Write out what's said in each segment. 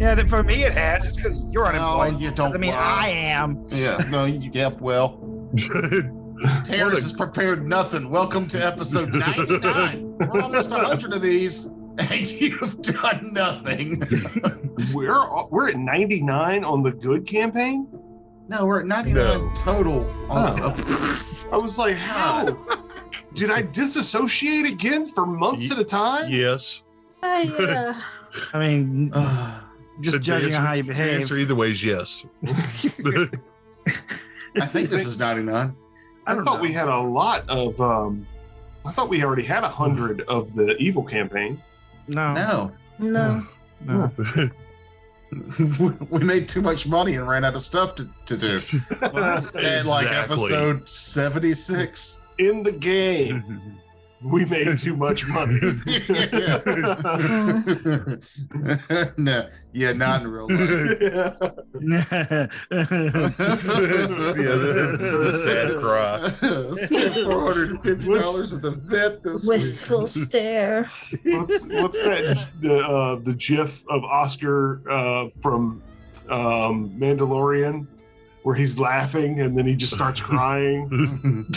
Yeah, for me it has. It's because you're unemployed. No, you don't. I mean, I am. Yeah, no, well. Terrence has prepared nothing. Welcome to episode 99. We're almost 100 of these, and you've done nothing. We're at 99 on the good campaign? No, we're at 99 total. I was like, how? Did I disassociate again for months at a time? Yes. I mean, just judging on how you The behave. answer either way is yes. I think this is 99. I thought we had a lot of. I thought we already had 100 of the evil campaign. No. We made too much money and ran out of stuff to do. And like episode 76 in the game. We made too much money. No, yeah, not in real life. The sad cry. Spent $450 at the vet this Wistful week. stare. What's that? The GIF of Oscar from Mandalorian, where he's laughing and then he just starts crying.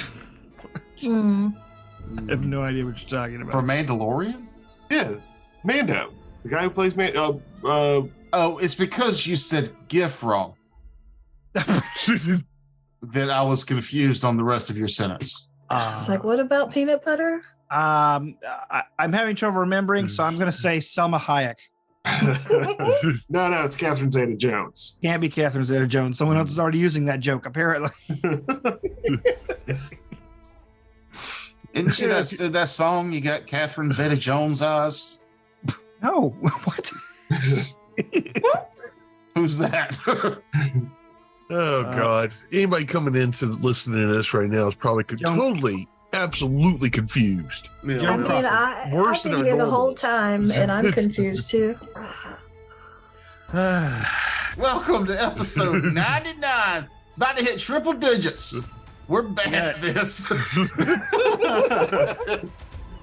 I have no idea what you're talking about. For Mandalorian? Yeah, Mando, the guy who plays Mando. Oh, it's because you said GIF wrong that I was confused on the rest of your sentence. It's like, what about peanut butter? I'm having trouble remembering, so I'm going to say Selma Hayek. No, it's Catherine Zeta-Jones. Can't be Catherine Zeta-Jones. Someone else is already using that joke, apparently. Isn't she that song you got Catherine Zeta-Jones eyes? No, what? Who's that? Oh God! Anybody coming into listening to this right now is probably totally, absolutely confused. Yeah, I mean, I've Worse been than here the normal. whole time, and I'm confused too. Welcome to episode 99. About to hit triple digits. We're bad at this.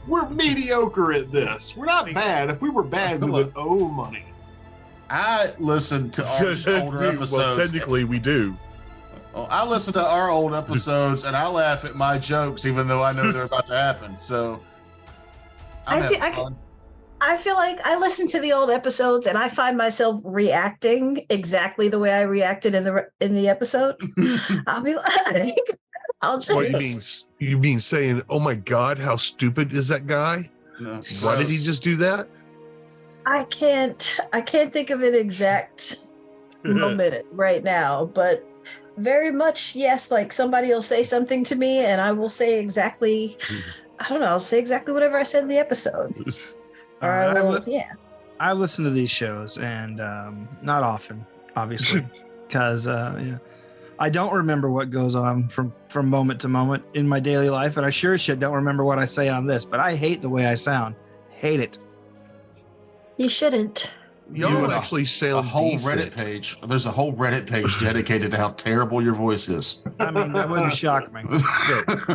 We're mediocre at this. We're not bad. If we were bad, we would owe money. I listened to our older episodes. Well, technically, we do. I listen to our old episodes and I laugh at my jokes, even though I know they're about to happen. So I'm having fun. I feel like I listen to the old episodes and I find myself reacting exactly the way I reacted in the episode. I'll be like, I'll just. What you mean saying, "Oh my God, how stupid is that guy? No, Why did he just do that?" I can't think of an exact moment right now, but very much yes. Like somebody will say something to me, and I will say exactly. I don't know. I'll say exactly whatever I said in the episode. Or I will, I listen to these shows, and not often, obviously, because I don't remember what goes on from moment to moment in my daily life, and I sure as shit don't remember what I say on this. But I hate the way I sound. Hate it. You shouldn't. Y'all actually sound a whole decent. Reddit page. There's a whole Reddit page dedicated to how terrible your voice is. I mean, that wouldn't shock me.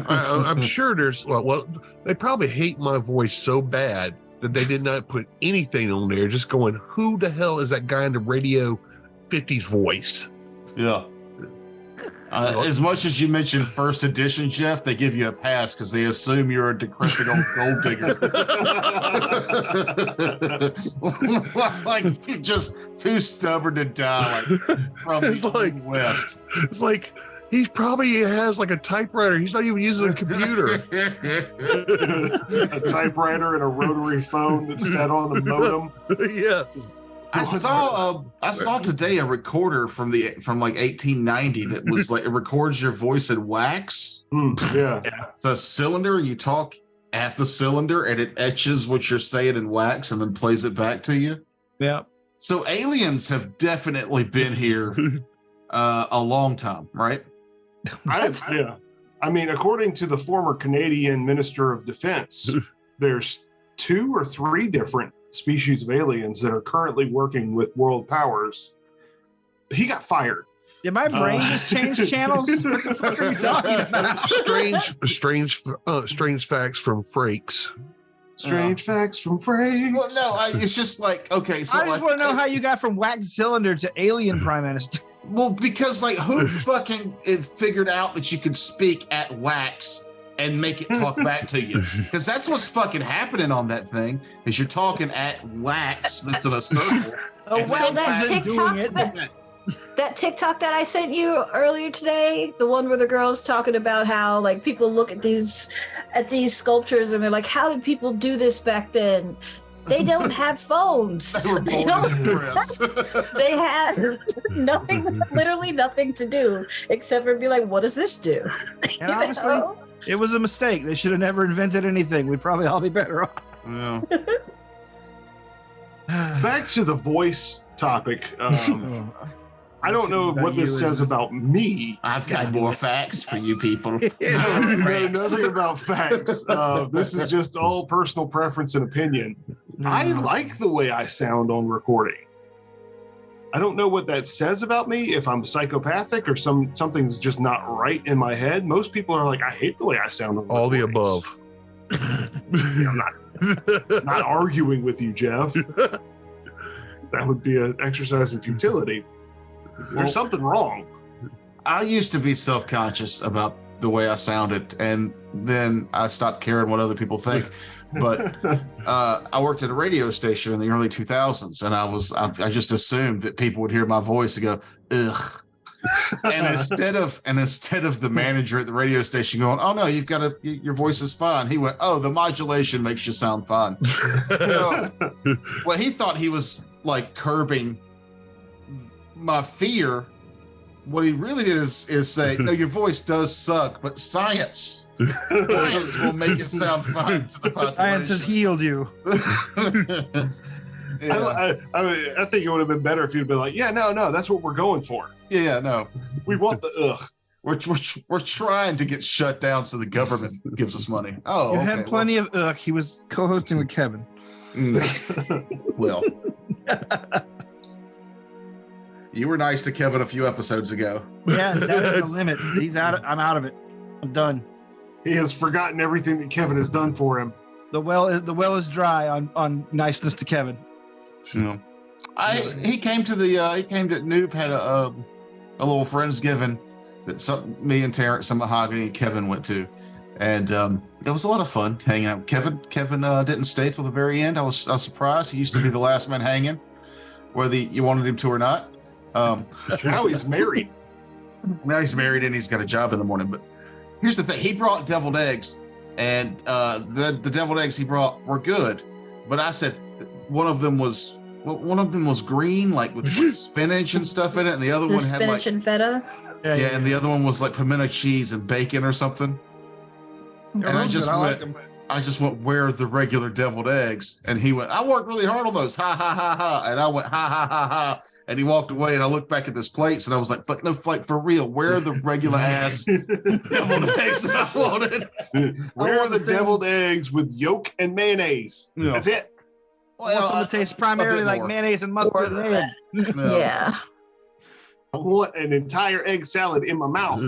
I'm sure there's well, they probably hate my voice so bad that they did not put anything on there. Just going, who the hell is that guy in the radio 50s voice? Yeah. As much as you mentioned first edition, Jeff, they give you a pass because they assume you're a decrepit old gold digger. Like you're just too stubborn to die from the West. It's like he probably has like a typewriter. He's not even using a computer. A typewriter and a rotary phone that's set on the modem. Yes. I saw today a recorder from like 1890 that was like it records your voice in wax. Yeah. It's a cylinder, and you talk at the cylinder, and it etches what you're saying in wax, and then plays it back to you. Yeah. So aliens have definitely been here a long time, right? Yeah. I mean, according to the former Canadian Minister of Defense, there's 2 or 3 different species of aliens that are currently working with world powers. He got fired. Did my brain just change channels? What the fuck are you talking about? Strange facts from Frakes. Strange facts from Frakes. Well, no, it's just like, okay. So I just want to know how you got from wax cylinder to alien prime minister. Well, because like who fucking figured out that you could speak at wax and make it talk back to you? Because that's what's fucking happening on that thing. Is you're talking at wax that's in a circle. Oh, So that TikTok that I sent you earlier today, the one where the girl's talking about how like people look at these sculptures and they're like, how did people do this back then? They don't have phones. They were born impressed. They had literally nothing to do except for be like, what does this do? And honestly, it was a mistake. They should have never invented anything. We'd probably all be better off. Yeah. Back to the voice topic. I don't know what this says about me. I've got more facts for you people. No, nothing about facts. This is just all personal preference and opinion. I like the way I sound on recording. I don't know what that says about me, if I'm psychopathic or something's just not right in my head. Most people are like, I hate the way I sound on All the recordings. above. I'm not arguing with you, Jeff. That would be an exercise in futility. There's something wrong. I used to be self-conscious about the way I sounded, and then I stopped caring what other people think. But I worked at a radio station in the early 2000s, and I just assumed that people would hear my voice and go, ugh. And instead of the manager at the radio station going, oh no, your voice is fine, he went, oh, the modulation makes you sound fine. Well, he thought he was like curbing my fear. What he really did is say, no, your voice does suck, but science will make it sound fine to the population. Science has healed you. Yeah. I think it would have been better if you'd been like, yeah, no, that's what we're going for. Yeah, no. We want the ugh. We're trying to get shut down so the government gives us money. Oh, You had plenty of ugh. He was co-hosting with Kevin. Well. You were nice to Kevin a few episodes ago. Yeah, that is the limit. He's out. I'm out of it. I'm done. He has forgotten everything that Kevin has done for him. The well is dry on niceness to Kevin. Yeah. He came to Noob had a little Friendsgiving that me and Terrence and Mahogany and Kevin went to, and it was a lot of fun hanging out. Kevin didn't stay till the very end. I was surprised. He used to be the last man hanging, whether you wanted him to or not. Now he's married. Now he's married and he's got a job in the morning. But here's the thing: he brought deviled eggs, and the deviled eggs he brought were good. But I said one of them was green, like with spinach and stuff in it, and the other one had spinach and feta. Yeah, and the other one was like pimento cheese and bacon or something. And I just went, where are the regular deviled eggs? And he went, I worked really hard on those. Ha ha ha ha. And I went, ha ha ha ha. And he walked away, and I looked back at this plates, and I was like, but no, like for real, where are the regular ass deviled eggs that I wanted? Where are the deviled eggs with yolk and mayonnaise? Yeah. That's it. I want something that tastes primarily like mayonnaise and mustard. Yeah. I want an entire egg salad in my mouth.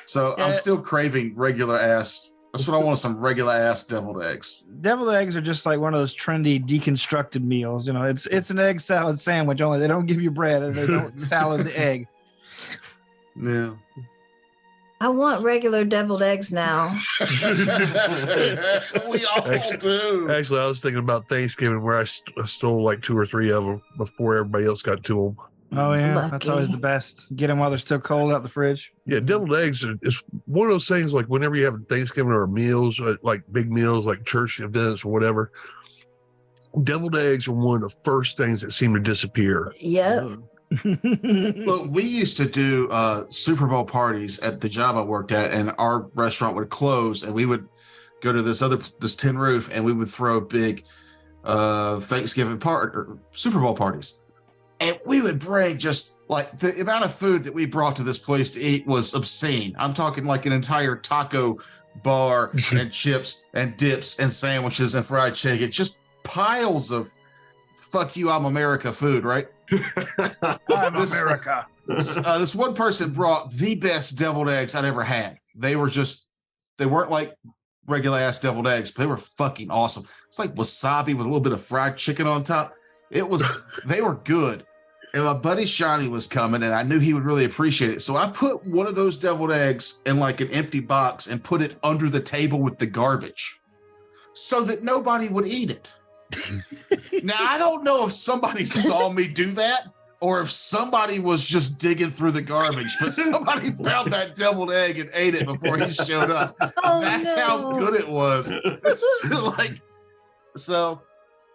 So I'm still craving regular ass. That's what I want, some regular ass deviled eggs. Deviled eggs are just like one of those trendy deconstructed meals. You know, it's an egg salad sandwich, only they don't give you bread and they don't salad the egg. Yeah. I want regular deviled eggs now. We all do. Actually, I was thinking about Thanksgiving where I stole like 2 or 3 of them before everybody else got to them. Oh yeah, Lucky. That's always the best. Get them while they're still cold out the fridge. Yeah, deviled eggs is one of those things like whenever you have Thanksgiving or meals, like big meals, like church events or whatever, deviled eggs are one of the first things that seem to disappear. Yep. Look, we used to do Super Bowl parties at the job I worked at, and our restaurant would close, and we would go to this tin roof, and we would throw big Thanksgiving or Super Bowl parties. And we would bring just like the amount of food that we brought to this place to eat was obscene. I'm talking like an entire taco bar and chips and dips and sandwiches and fried chicken, just piles of fuck you, I'm America food, right? I'm America. This one person brought the best deviled eggs I'd ever had. They weren't like regular ass deviled eggs, but they were fucking awesome. It's like wasabi with a little bit of fried chicken on top. They were good. And my buddy Shiny was coming, and I knew he would really appreciate it. So I put one of those deviled eggs in like an empty box and put it under the table with the garbage so that nobody would eat it. Now, I don't know if somebody saw me do that or if somebody was just digging through the garbage, but somebody found that deviled egg and ate it before he showed up. That's how good it was. So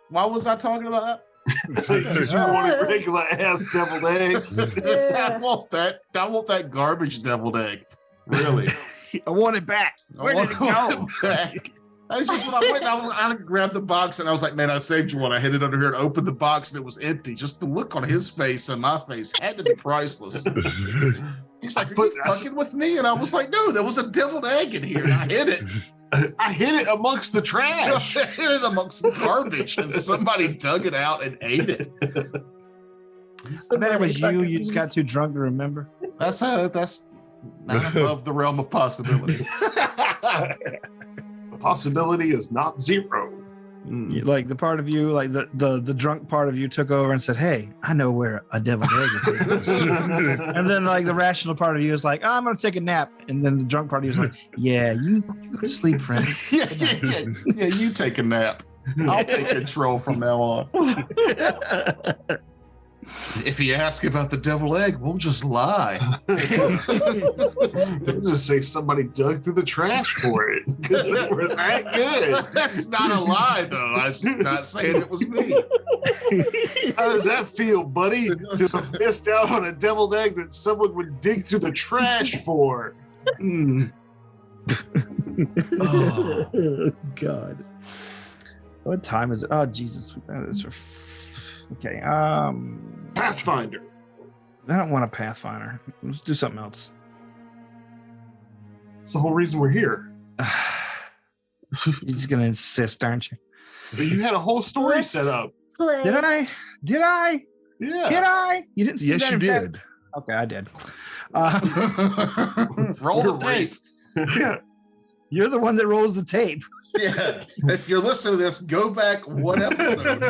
why was I talking about that? Because you wanted regular ass deviled eggs. I want that garbage deviled egg. Really. I want it back. Where did it go? That's just when I went. I grabbed the box and I was like, "Man, I saved you one." I hid it under here and opened the box and it was empty. Just the look on his face and my face had to be priceless. He's like, "Are you fucking with me?" And I was like, "No, there was a deviled egg in here, and I hid it. I hid it amongst the trash. I hid it amongst the garbage, and somebody dug it out and ate it." I bet it was you. You just got too drunk to remember. That's not above the realm of possibility. Possibility is not zero. Like the part of you, like the drunk part of you took over and said, "Hey, I know where a deviled egg is." And then like the rational part of you is like, "Oh, I'm gonna take a nap." And then the drunk part of you is like, "Yeah, you go to sleep, friend." Yeah, you take a nap. I'll take control from now on. If he asks about the deviled egg, we'll just lie. We'll just say somebody dug through the trash for it because they were that good. That's not a lie, though. I was just not saying it was me. How does that feel, buddy? To have missed out on a deviled egg that someone would dig through the trash for? Oh, God. What time is it? Oh, Jesus. Okay. Pathfinder. I don't want a Pathfinder. Let's do something else. That's the whole reason we're here. You're just gonna insist, aren't you? But you had a whole story set up. Play. Did I? Yeah. Did I? You didn't see Yes, that you in did. Okay, I did. Roll the tape. Yeah. You're the one that rolls the tape. Yeah. If you're listening to this, go back one episode.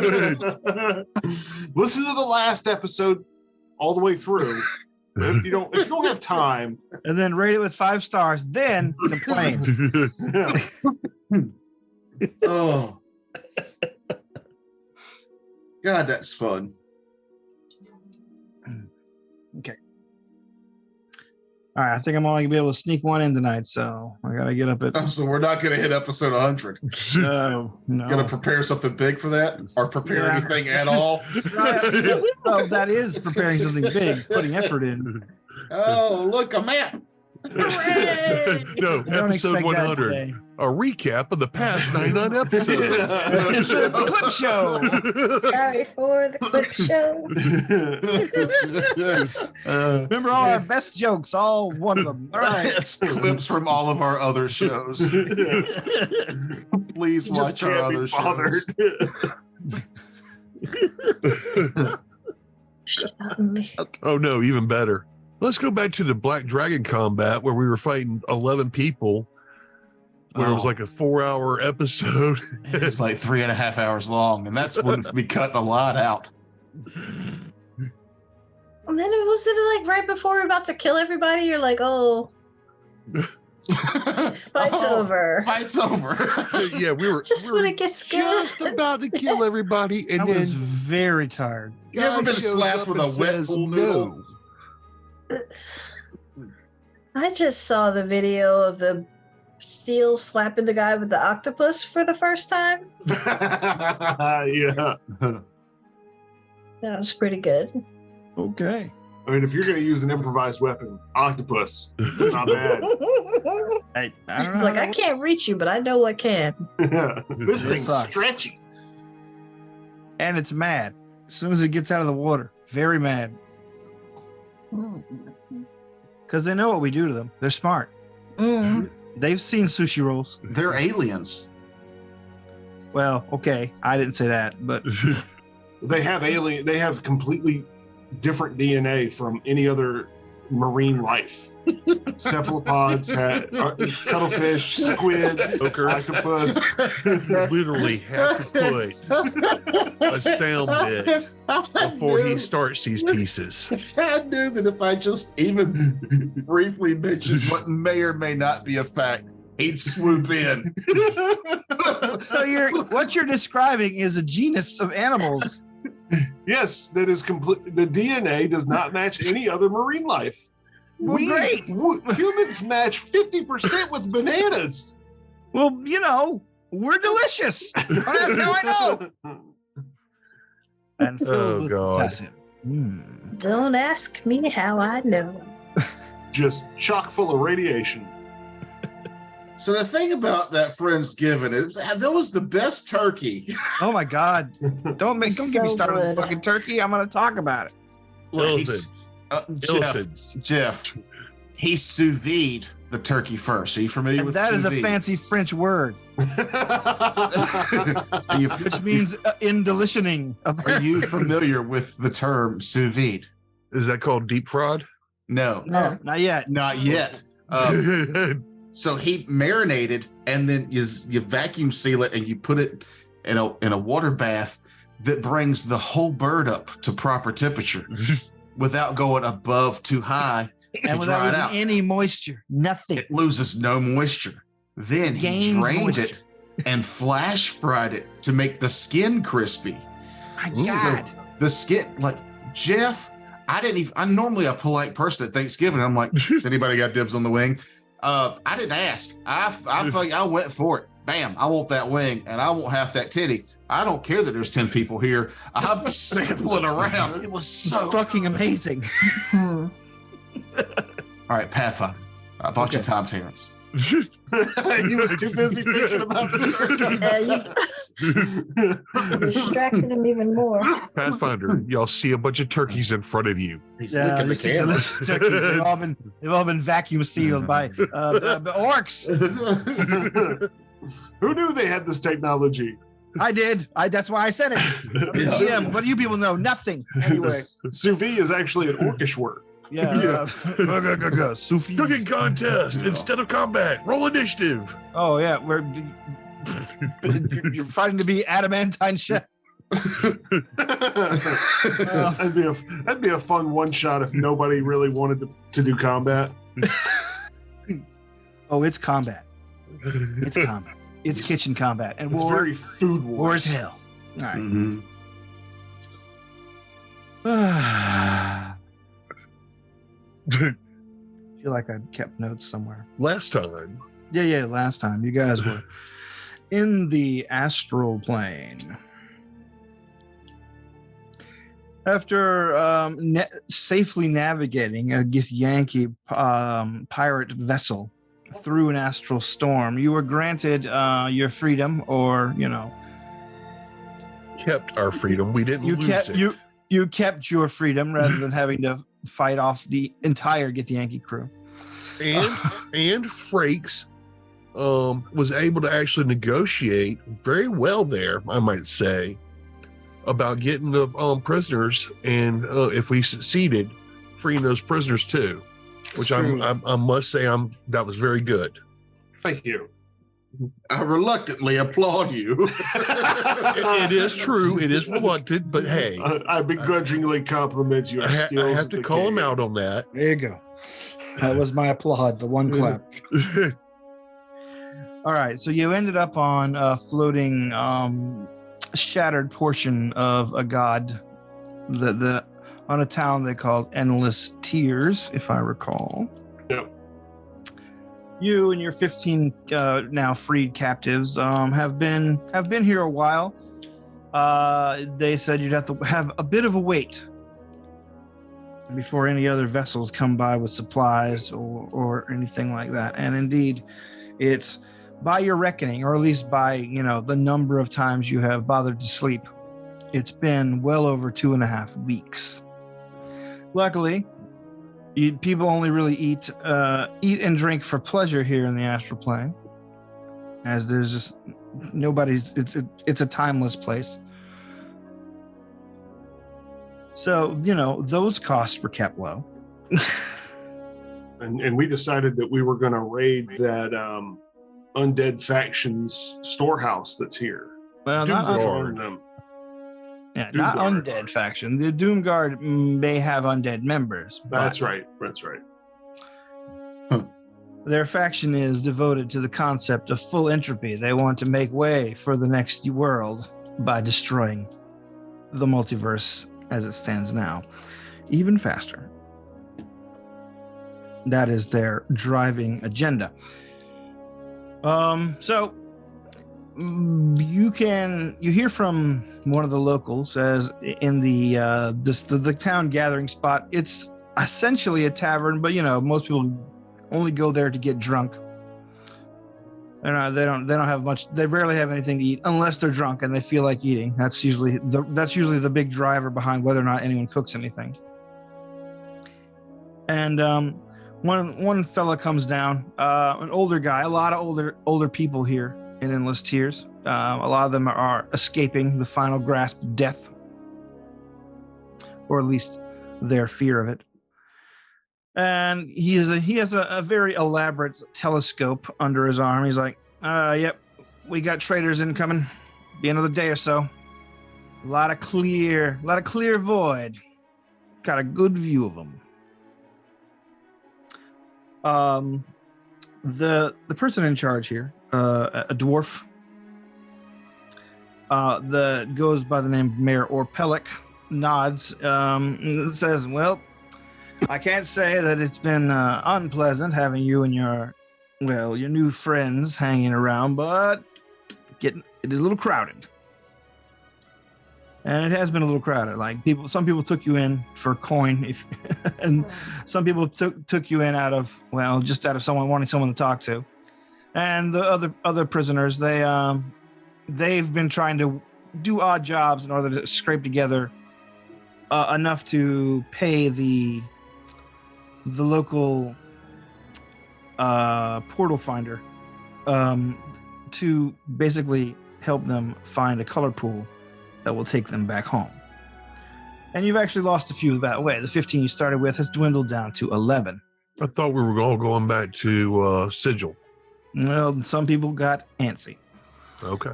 Listen to the last episode all the way through. If you don't have time, And then rate it with 5 stars, then complain. yeah. Oh. God, that's fun. All right, I think I'm only gonna be able to sneak one in tonight, so I gotta get up at. Oh, so we're not going to hit episode 100. No. Going to prepare something big for that, or prepare anything at all? Oh, that is preparing something big, putting effort in. Oh, look, a map. Hooray! No, Don't episode expect that 100. today. A recap of the past 99 episodes. It's a clip show. Sorry for the clip show. Remember all our best jokes, all one of them. All right. It's clips from all of our other shows. Please Just watch our can't be other bothered. shows. Oh, no, even better. Let's go back to the Black Dragon combat where we were fighting 11 people, where it was like a 4-hour episode. It's like 3.5 hours long, and that's when we cut a lot out. And then it was like right before we're about to kill everybody, you're like, oh, fight's over. Fight's over. Yeah, we were Just when it gets good. just about to kill everybody, and I then was very tired. You ever been guy shows slapped up with and a wet says pool noodle? no. I just saw the video of the seal slapping the guy with the octopus for the first time. Yeah. That was pretty good. Okay. I mean, if you're going to use an improvised weapon, octopus, not bad. I don't It's know. like, I can't reach you, but I know I can. This It thing's sucks. stretchy. And it's mad. As soon as it gets out of the water, very mad. Because they know what we do to them. They're smart. Mm. They've seen sushi rolls. They're aliens. Well, okay. I didn't say that, but They have completely different DNA from any other marine life. Cephalopods had cuttlefish, squid, Joker. octopus. Literally have to put a sound bit before he starts these pieces. I knew that if I just even briefly mentioned what may or may not be a fact, he'd swoop in. So what you're describing is a genus of animals. Yes, that is complete. The DNA does not match any other marine life. Well, great. Humans match 50% with bananas. Well, we're delicious. That's how I know. And filled with God. potassium. Don't ask me how I know. Just chock full of radiation. So the thing about that Friendsgiving is that was the best turkey. Oh my God! Don't get me So started with good. fucking turkey. I'm gonna talk about it. Look, Jeff, he sous vide the turkey first. Are you familiar And with that sous is a vide? fancy French word, Are you, which means indelitioning. are you familiar with the term sous vide? Is that called deep fraud? No, No, not yet. not yet. So he marinated, and then you vacuum seal it, and you put it in a water bath that brings the whole bird up to proper temperature without going above too high to And without dry it losing out. any moisture, nothing. It loses no moisture. Then he Gains drained moisture. it and flash fried it to make the skin crispy. My So God. the skin, like Jeff, I'm normally a polite person at Thanksgiving. I'm like, has anybody got dibs on the wing? I didn't ask. I went for it. Bam, I want that wing, and I want half that titty. I don't care that there's 10 people here. I'm sampling around. It was so fucking amazing. All right, Pathfinder. I bought you Tom Terrence. He was too busy thinking about the turkey. You distracted him even more. Pathfinder, y'all see a bunch of turkeys in front of you. He's Yeah, licking the these camera. delicious turkeys. They've all been vacuum sealed by orcs. Who knew they had this technology? I did. That's why I said it. Yeah, what do you people know? Nothing. Anyway. Sous vide is actually an orcish word. Yeah. Sufi. Cooking contest instead of combat. Roll initiative. Oh yeah, you're fighting to be adamantine chef. That'd be a fun one shot if nobody really wanted to do combat. Oh, it's combat. It's combat. It's kitchen combat and It's war. very food War wars. as hell. All right. Mhm. Feel like I kept notes somewhere. Last time, Yeah. Last time you guys were in the astral plane. After safely navigating a Githyanki pirate vessel through an astral storm, you were granted your freedom, or kept our freedom. We didn't lose it. you kept your freedom rather than having to fight off the entire Githyanki crew. And Frakes was able to actually negotiate very well there, I might say, about getting the prisoners, and if we succeeded, freeing those prisoners too, which True. I must say that was very good. Thank you. I reluctantly applaud you. It is true. It is reluctant, but hey, I begrudgingly compliment your I skills. have at to the call him game. out on that. There you go. That was my applaud, the one clap. All right, so you ended up on a floating, shattered portion of a god, on a town they called Endless Tears, if I recall. Yep. You and your 15 now freed captives have been here a while. They said you'd have to have a bit of a wait before any other vessels come by with supplies or anything like that. And indeed, it's by your reckoning, or at least by the number of times you have bothered to sleep, it's been well over 2.5 weeks. Luckily, people only really eat and drink for pleasure here in the astral plane, as there's just nobody's. It's a timeless place. So those costs were kept low. and we decided that we were going to raid that undead factions storehouse that's here. Well, Doom not disarmed them. Yeah, not Doomguard. undead faction. The Doomguard may have undead members. That's right. That's right. Their faction is devoted to the concept of full entropy. They want to make way for the next world by destroying the multiverse as it stands now, even faster. That is their driving agenda. So you hear from one of the locals as in the town gathering spot. It's essentially a tavern, but most people only go there to get drunk. They don't have much. They rarely have anything to eat unless they're drunk and they feel like eating. That's usually the big driver behind whether or not anyone cooks anything. And one fella comes down, an older guy. A lot of older people here in Endless Tears. A lot of them are escaping the final grasp of death, or at least their fear of it. And he has a very elaborate telescope under his arm. He's like, yep, we got traders incoming. Be another day or so. A lot of clear void. Got a good view of them. The person in charge here, a dwarf, that goes by the name of Mayor Orpelic, nods, and says, well, I can't say that it's been unpleasant having you and your new friends hanging around, but it is a little crowded. And it has been a little crowded. Like some people took you in for coin, and some people took you in out of someone wanting someone to talk to. And the other prisoners, they've been trying to do odd jobs in order to scrape together enough to pay the local portal finder to basically help them find a color pool that will take them back home. And you've actually lost a few that way. The 15 you started with has dwindled down to 11. I thought we were all going back to Sigil. Well, some people got antsy. Okay.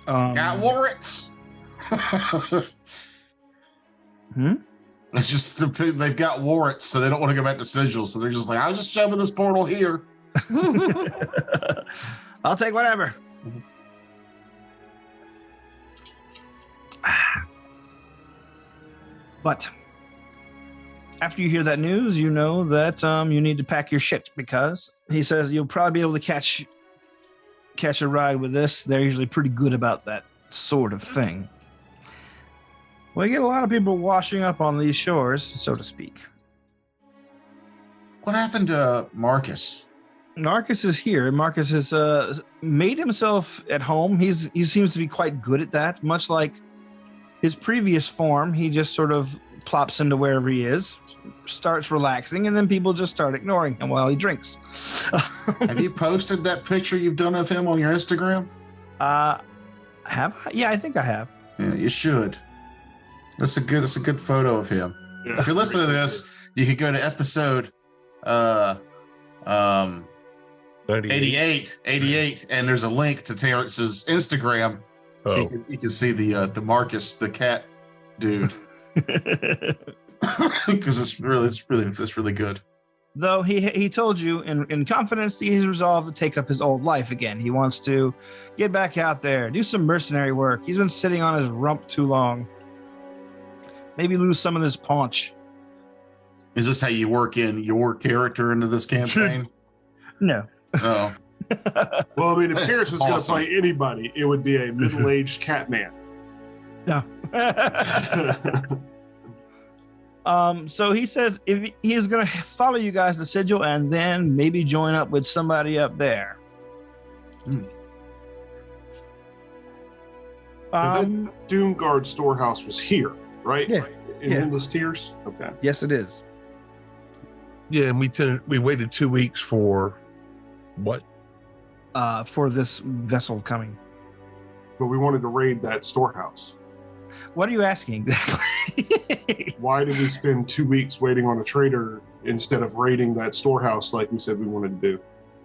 Got warrants. It's just they've got warrants, so they don't want to go back to Sigil. So they're just like, I'll just jump in this portal here. I'll take whatever. But after you hear that news, you know that you need to pack your shit, because he says you'll probably be able to catch a ride with this. They're usually pretty good about that sort of thing. Well, you get a lot of people washing up on these shores, so to speak. What happened to Marcus? Marcus is here. Marcus has made himself at home. He seems to be quite good at that. Much like his previous form, he just sort of plops into wherever he is, starts relaxing, and then people just start ignoring him while he drinks. Have you posted that picture you've done of him on your Instagram? Have I? Yeah, I think I have. Yeah, you should. It's a good photo of him. Yeah. If you're listening to this, you could go to episode 88, and there's a link to Terrence's Instagram, so you can see the Marcus the cat dude, because it's really good. Though he told you in confidence that he's resolved to take up his old life again. He wants to get back out there, do some mercenary work. He's been sitting on his rump too long. Maybe lose some of this paunch. Is this how you work in your character into this campaign? No. Oh. Well, I mean, if Terrence was going to Awesome. play anybody, it would be a middle-aged cat man. No. So he says if he is going to follow you guys to Sigil and then maybe join up with somebody up there. The Doomguard storehouse was here, right? Yeah. In Yeah. Endless Tears? Okay. Yes, it is. Yeah, and we waited 2 weeks for what? For this vessel coming. But we wanted to raid that storehouse. What are you asking exactly? Why did we spend 2 weeks waiting on a trader instead of raiding that storehouse like we said we wanted to do?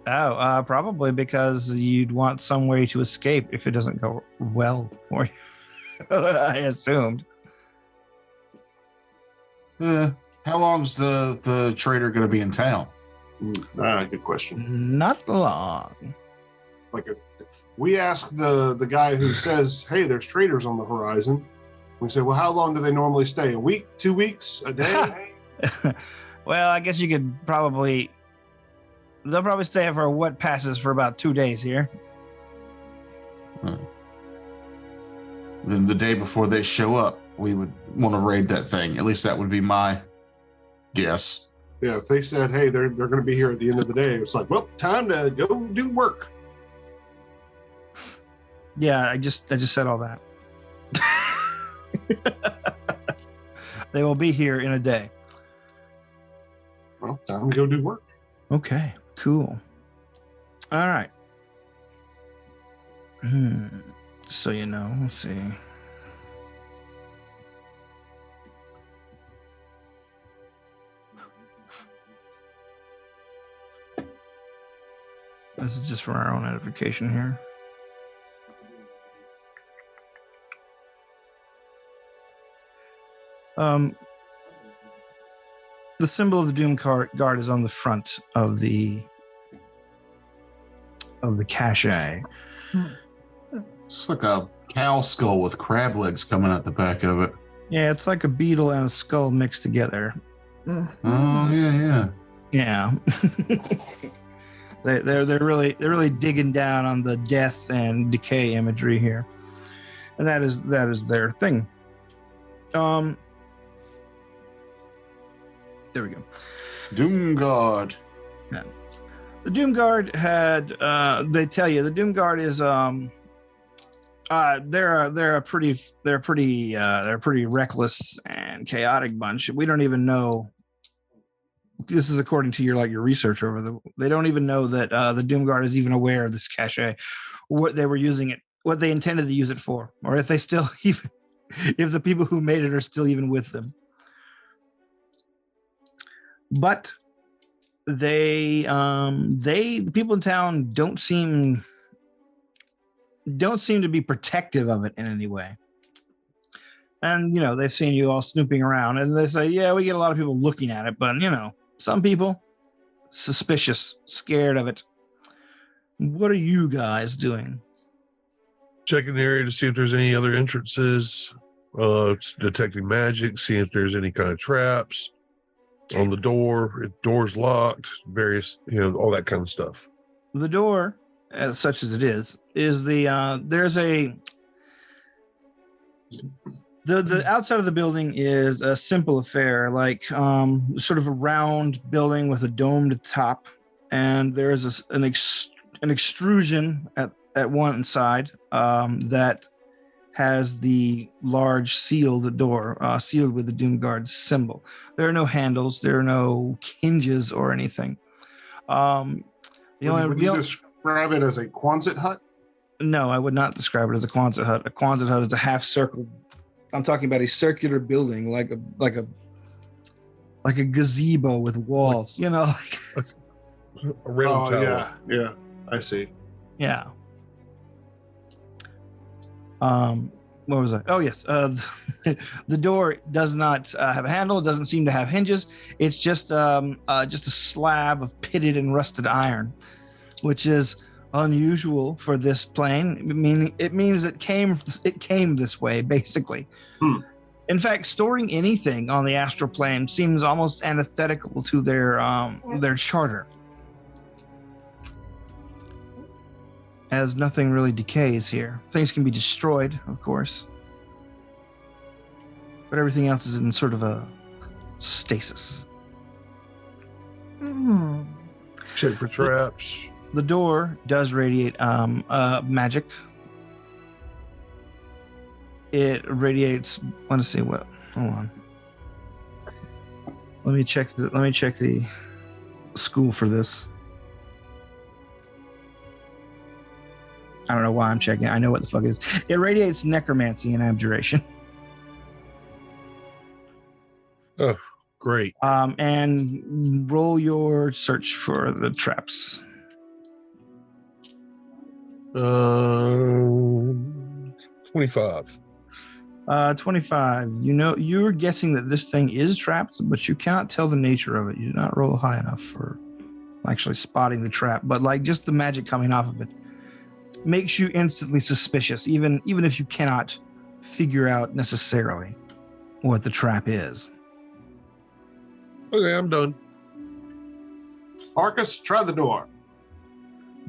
Oh, probably because you'd want some way to escape if it doesn't go well for you. I assumed. How long's the trader going to be in town? Good question. Not long. We asked the guy who says, "Hey, there's traders on the horizon." We say, "Well, how long do they normally stay? A week, 2 weeks, a day?" Well, I guess you could probably. They'll probably stay for what passes for about 2 days here. Then the day before they show up, we would want to raid that thing. At least that would be my guess. Yeah, if they said, "Hey, they're going to be here at the end of the day," it's like, "Well, time to go do work." Yeah, I just said all that. They will be here in a day. Well, time to go do work. Okay, cool. All right. So let's see. This is just for our own edification here. The symbol of the Doom Guard is on the front of the cache. It's like a cow skull with crab legs coming out the back of it. Yeah, it's like a beetle and a skull mixed together. Oh yeah. Yeah. they're really digging down on the death and decay imagery here, and that is their thing. There we go. Doom Guard. Yeah. The Doom Guard had they tell you the Doom Guard is they're a pretty reckless and chaotic bunch. We don't even know. This is according to your research they don't even know that the Doom Guard is even aware of this cache, what they were using it, what they intended to use it for, or if they still even if the people who made it are still even with them. But the people in town don't seem to be protective of it in any way. And they've seen you all snooping around, and they say, yeah, we get a lot of people looking at it, but some people suspicious, scared of it. What are you guys doing? Checking the area to see if there's any other entrances, detecting magic, see if there's any kind of traps on the door, if door's locked, various, all that kind of stuff. The door, as such as it is there's the outside of the building is a simple affair, like sort of a round building with a domed top, and there is an extrusion at one side that has the large sealed door, sealed with the Doom Guard symbol. There are no handles, there are no hinges or anything. Would you describe it as a Quonset hut? No, I would not describe it as a Quonset hut. A Quonset hut is a half circle. I'm talking about a circular building, like a gazebo with walls. A round tower. Yeah, I see. Yeah. What was I? Oh yes. The door does not have a handle. It doesn't seem to have hinges. It's just a slab of pitted and rusted iron, which is unusual for this plane. It means it came this way, basically. In fact, storing anything on the astral plane seems almost antithetical to their charter, as nothing really decays here. Things can be destroyed, of course, but everything else is in sort of a stasis. Check for traps. The door does radiate magic. It radiates. Let me see what. Hold on. Let me check the school for this. I don't know why I'm checking. I know what the fuck it is. It radiates necromancy and abjuration. Oh, Great. And roll your search for the traps. 25. 25. You're guessing that this thing is trapped, but you cannot tell the nature of it. You do not roll high enough for actually spotting the trap, but like just the magic coming off of it makes you instantly suspicious, even if you cannot figure out necessarily what the trap is. Okay, I'm done. Marcus, try the door.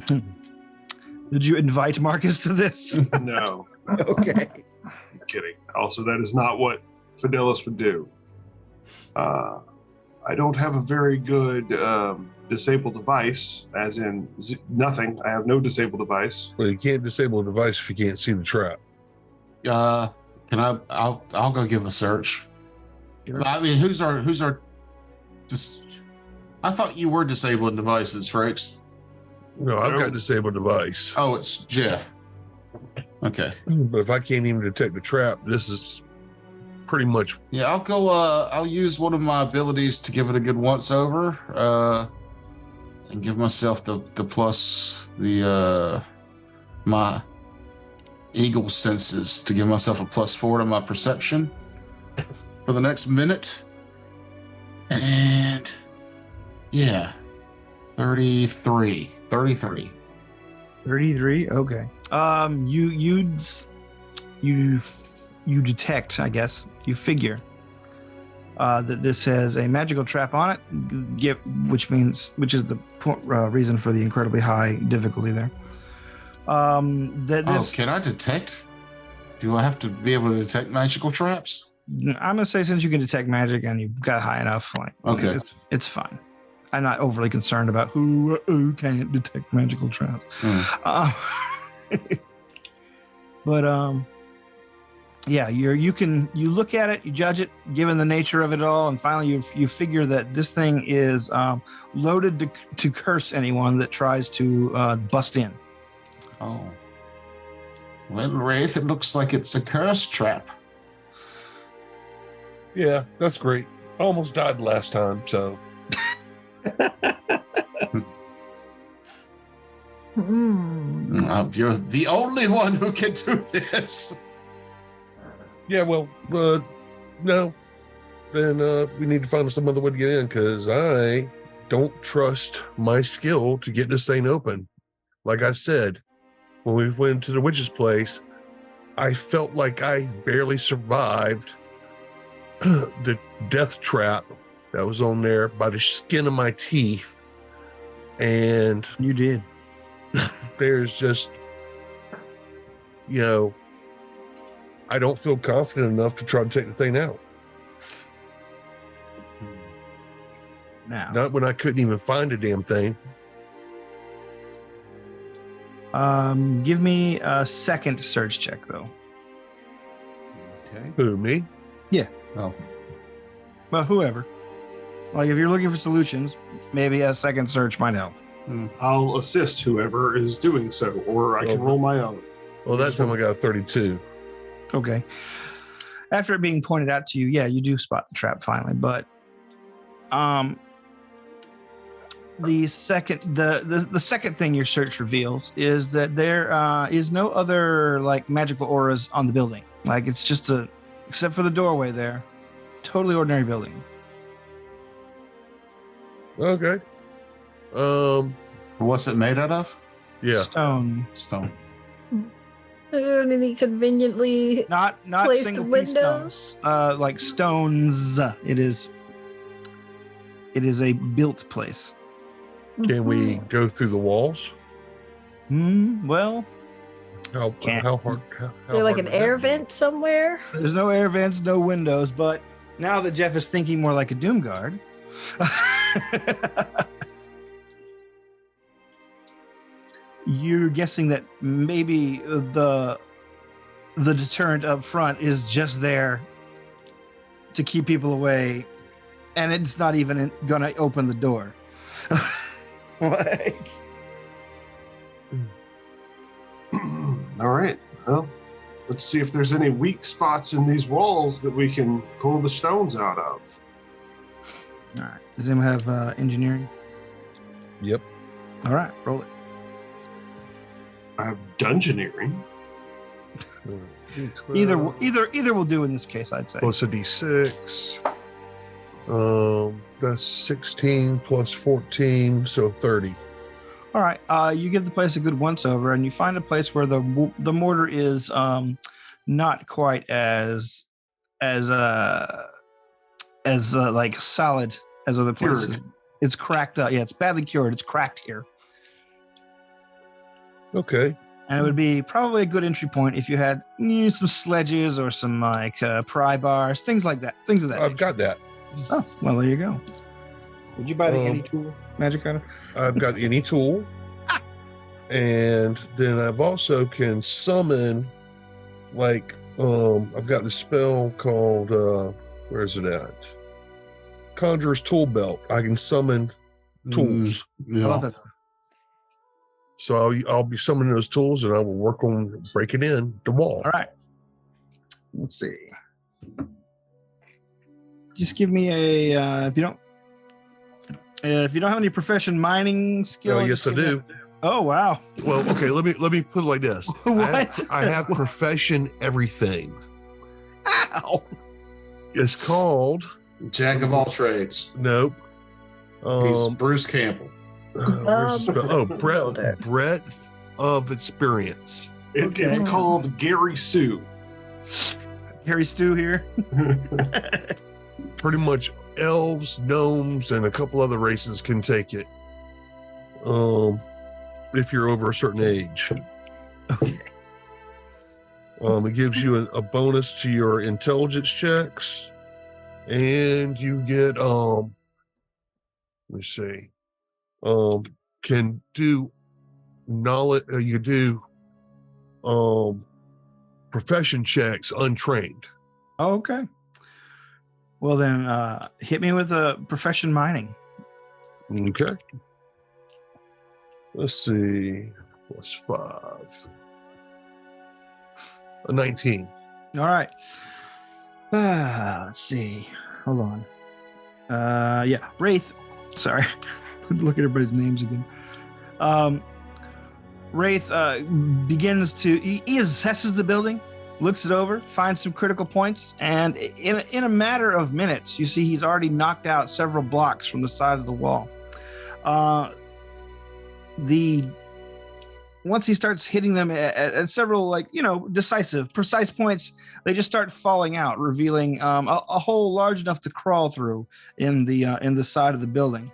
Did you invite Marcus to this? No, Okay. I'm kidding. Also, that is not what Fidelis would do. I don't have a very good disable device, as in nothing. I have no disable device. Well, you can't disable a device if you can't see the trap. Can I? I'll go give a search. I mean, who's our? I thought you were disabling devices, Frakes. No, I've got disable device. Oh, it's Jeff. Okay. But if I can't even detect the trap, this is pretty much. Yeah, I'll go. I'll use one of my abilities to give it a good once over, and give myself the plus my eagle senses to give myself a +4 to my perception for the next minute. And yeah, 33. 33. Okay. You detect, I guess, you figure that this has a magical trap on it, which is the reason for the incredibly high difficulty there. Can I detect? Do I have to be able to detect magical traps? I'm gonna say since you can detect magic and you've got high enough, Okay, it's fine. I'm not overly concerned about who can't detect magical traps. But yeah, you look at it, you judge it, given the nature of it all, and finally you figure that this thing is loaded to curse anyone that tries to bust in. Oh, well, Wraith, it looks like it's a curse trap. Yeah, that's great. I almost died last time, so. You're the only one who can do this. Yeah, well, no. Then we need to find some other way to get in because I don't trust my skill to get this thing open. Like I said, when we went to the witch's place, I felt like I barely survived the death trap that was on there by the skin of my teeth. And you did. There's just, I don't feel confident enough to try to take the thing out. Now, not when I couldn't even find a damn thing. Give me a second search check, though. Okay. Who, me? Yeah. Oh. Well, whoever. Like, if you're looking for solutions, maybe a second search might help. I'll assist whoever is doing so, or I can roll my own. Well, that time I got a 32. Okay. After it being pointed out to you, yeah, you do spot the trap finally, but the second thing your search reveals is that there is no other like magical auras on the building. Like, it's just except for the doorway there, totally ordinary building. Okay. What's it made out of? Yeah. Stone. Any conveniently Not placed single windows. Like stones. It is a built place. Can we go through the walls? Well, How hard? Is there like an air vent somewhere? there's no air vents, no windows, but now that Jeff is thinking more like a Doom Guard, you're guessing that maybe the deterrent up front is just there to keep people away, and it's not even gonna open the door. Like, All right. Well, let's see if there's any weak spots in these walls that we can pull the stones out of. All right. Does anyone have engineering? Yep. All right, roll it. I have dungeoneering. Either will do in this case, I'd say. Plus a d6. That's 16 plus 14, so 30. All right. You give the place a good once over, and you find a place where the mortar is not quite as like solid as other places. Cured. It's cracked up. Yeah, it's badly cured. It's cracked here. Okay. And it would be probably a good entry point if you had some sledges or some like pry bars, things like that. Things of that. I've nature. got that. Oh, well, there you go. Did you buy the any tool magic item? I've got any tool. And then I've also can summon, like, I've got the spell called, where is it at? Conjurer's Tool Belt. I can summon tools. I love that. So I'll be summoning those tools, and I will work on breaking in the wall. All right. Let's see. Just give me a if you don't have any profession mining skill. Yes, I do. Oh wow. Well, okay. Let me put it like this. What? I have profession everything. Ow. It's called Jack of all trades. nope. He's Bruce Campbell. Where's the spell? Oh, breadth of experience. It's called Gary Sue. Harry Stew here. Pretty much elves, gnomes, and a couple other races can take it. If you're over a certain age. Okay. It gives you a bonus to your intelligence checks, and you get let me see, can do knowledge. You do profession checks untrained. Oh, okay. Well then, hit me with a profession mining. Okay. Let's see. Plus 5. A 19. All right. Let's see. Hold on. Yeah, Wraith. Sorry. Look at everybody's names again. Wraith begins to he assesses the building, looks it over, finds some critical points, and in a matter of minutes, you see he's already knocked out several blocks from the side of the wall. Once he starts hitting them at several, like, decisive, precise points, they just start falling out, revealing a hole large enough to crawl through in the side of the building.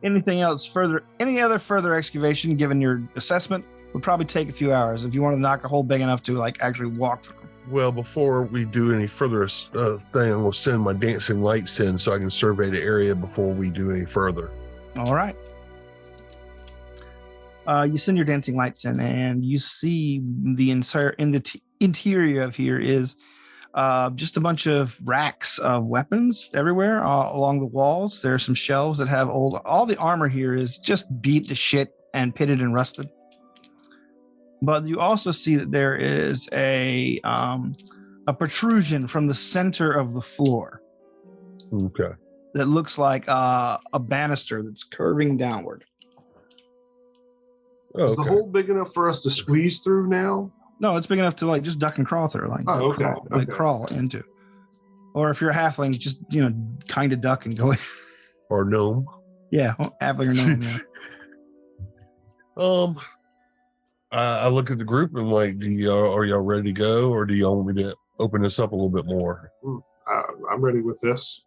Any other further excavation, given your assessment, would probably take a few hours if you want to knock a hole big enough to like actually walk through. Well, before we do any further thing, I'm going to send my dancing lights in so I can survey the area before we do any further. All right. You send your dancing lights in, and you see the interior of here is just a bunch of racks of weapons everywhere along the walls. There are some shelves that have all the armor here is just beat to shit and pitted and rusted. But you also see that there is a protrusion from the center of the floor. Okay. That looks like a banister that's curving downward. Is the hole big enough for us to squeeze through now? No, it's big enough to like just duck and crawl through, like crawl into. Or if you're a halfling, just kind of duck and go in. Or gnome. Yeah, halfling or gnome. Yeah. I look at the group and like, are y'all ready to go, or do y'all want me to open this up a little bit more? I'm ready with this.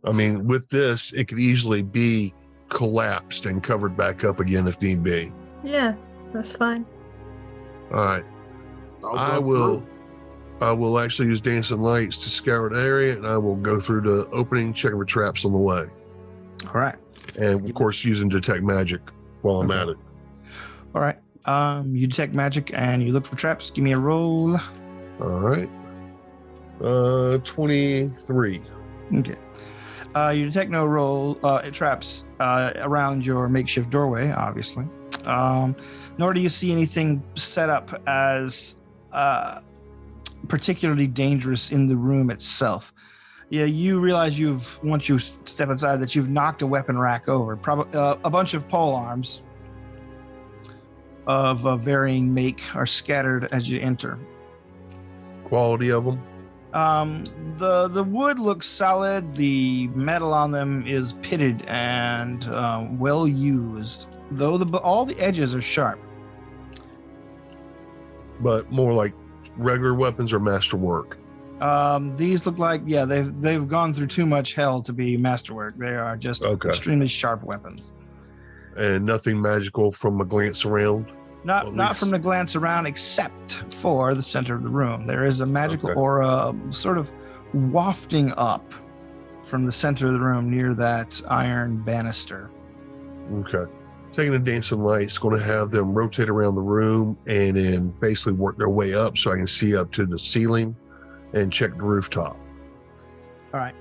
I mean, with this, it could easily be collapsed and covered back up again if need be. Yeah, that's fine. All right. I will actually use dancing lights to scour the area, and I will go through the opening, checking for traps on the way. All right. And of course, using detect magic while I'm at it. All right. You detect magic and you look for traps. Give me a roll. All right. 23. Okay. You detect no traps around your makeshift doorway, obviously. Nor do you see anything set up as particularly dangerous in the room itself. Yeah, you realize once you step inside that you've knocked a weapon rack over. Probably a bunch of pole arms of varying make are scattered as you enter. Quality of them? The wood looks solid. The metal on them is pitted and well used, though all the edges are sharp. But more like regular weapons or masterwork? These look like, yeah, they've gone through too much hell to be masterwork. They are just extremely sharp weapons. And nothing magical from a glance around? Not from the glance around, except for the center of the room. There is a magical aura sort of wafting up from the center of the room near that iron banister. Okay. Taking the dancing light's going to have them rotate around the room and then basically work their way up so I can see up to the ceiling and check the rooftop. All right.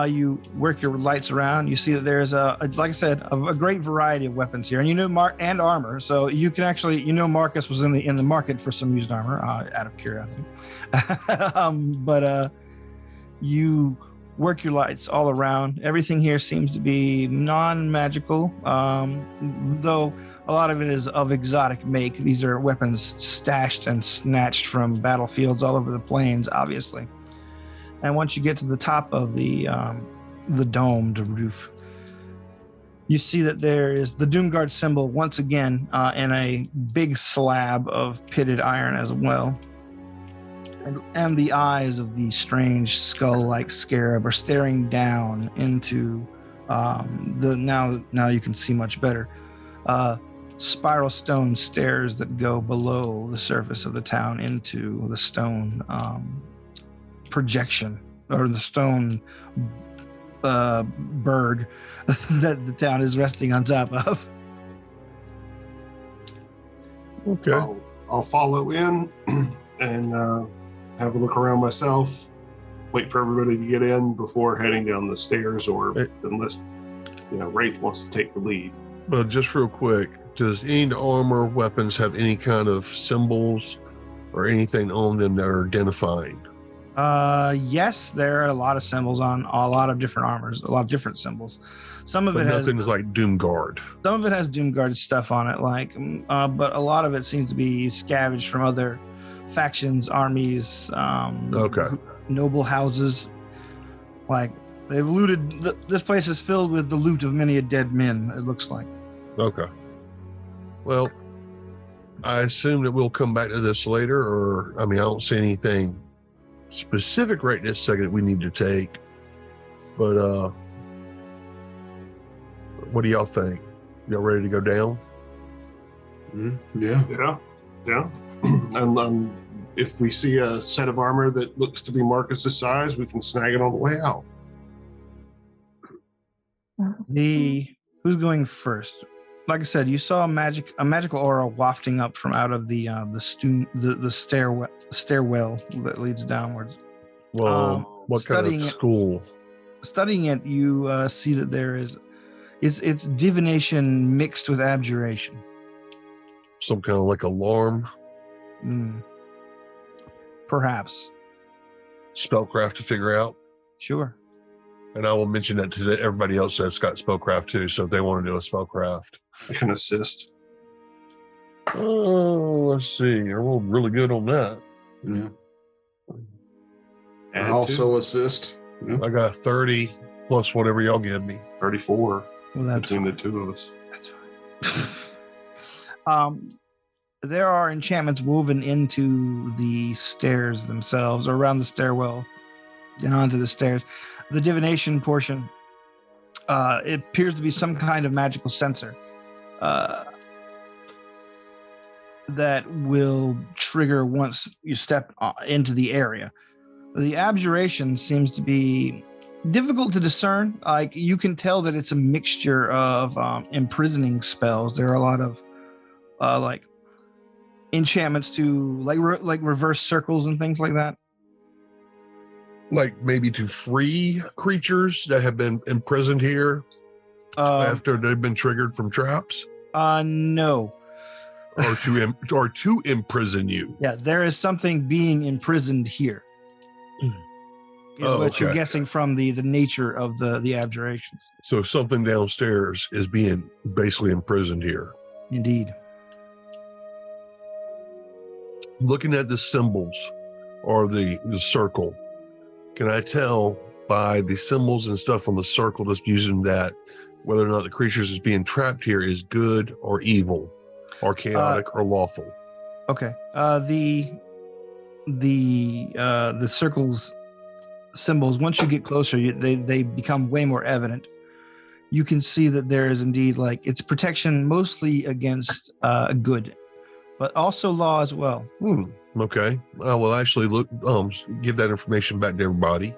You work your lights around. You see that there's like I said, a great variety of weapons here, and and armor. So you can actually, Marcus was in the market for some used armor, out of curiosity. But you work your lights all around. Everything here seems to be non-magical, though a lot of it is of exotic make. These are weapons stashed and snatched from battlefields all over the plains, obviously. And once you get to the top of the domed roof, you see that there is the Doomguard symbol once again in a big slab of pitted iron as well. And the eyes of the strange skull-like scarab are staring down into now you can see much better, spiral stone stairs that go below the surface of the town into the stone projection, or the stone berg that the town is resting on top of. Okay. I'll follow in and have a look around myself, wait for everybody to get in before heading down the stairs, or unless Wraith wants to take the lead. But just real quick, does any armor weapons have any kind of symbols or anything on them that are identifying? Yes, there are a lot of symbols on a lot of different armors, a lot of different symbols. Some of it has nothing is like Doomguard. Some of it has Doomguard stuff on it, but a lot of it seems to be scavenged from other factions, armies, noble houses. Like they've looted. This place is filled with the loot of many a dead men. It looks like. Okay. Well, I assume that we'll come back to this later, or I don't see anything specific right this second we need to take, but what do y'all think? Y'all ready to go down? Yeah. And if we see a set of armor that looks to be Marcus's size, we can snag it on the way out. Who's going first? Like I said, you saw a magical aura wafting up from out of the stairwell that leads downwards. Well, what kind of school? Studying it, you see that there is, it's divination mixed with abjuration. Some kind of like alarm? Perhaps. Spellcraft to figure out? Sure. And I will mention that to everybody else that's got spellcraft too, so if they want to do a spellcraft. I can assist. Oh, let's see. We're really good on that. Yeah. I also assist. Yeah. I got 30 plus whatever y'all give me. 34 that's between the two of us. That's fine. There are enchantments woven into the stairs themselves, or around the stairwell and onto the stairs. The divination portion, it appears to be some kind of magical sensor that will trigger once you step into the area. The abjuration seems to be difficult to discern. Like, you can tell that it's a mixture of imprisoning spells. There are a lot of like enchantments to like reverse circles and things like that. Like maybe to free creatures that have been imprisoned here after they've been triggered from traps? No. Or to imprison you. Yeah, there is something being imprisoned here. is Oh, what you're okay. guessing from the nature of the abjurations. So something downstairs is being basically imprisoned here. Indeed. Looking at the symbols or the circle, can I tell by the symbols and stuff on the circle, just using that, whether or not the creatures that's being trapped here is good or evil or chaotic or lawful? Okay. The circles symbols, once you get closer, they become way more evident. You can see that there is indeed, like, it's protection mostly against good, but also law as well. Okay. I will actually give that information back to everybody.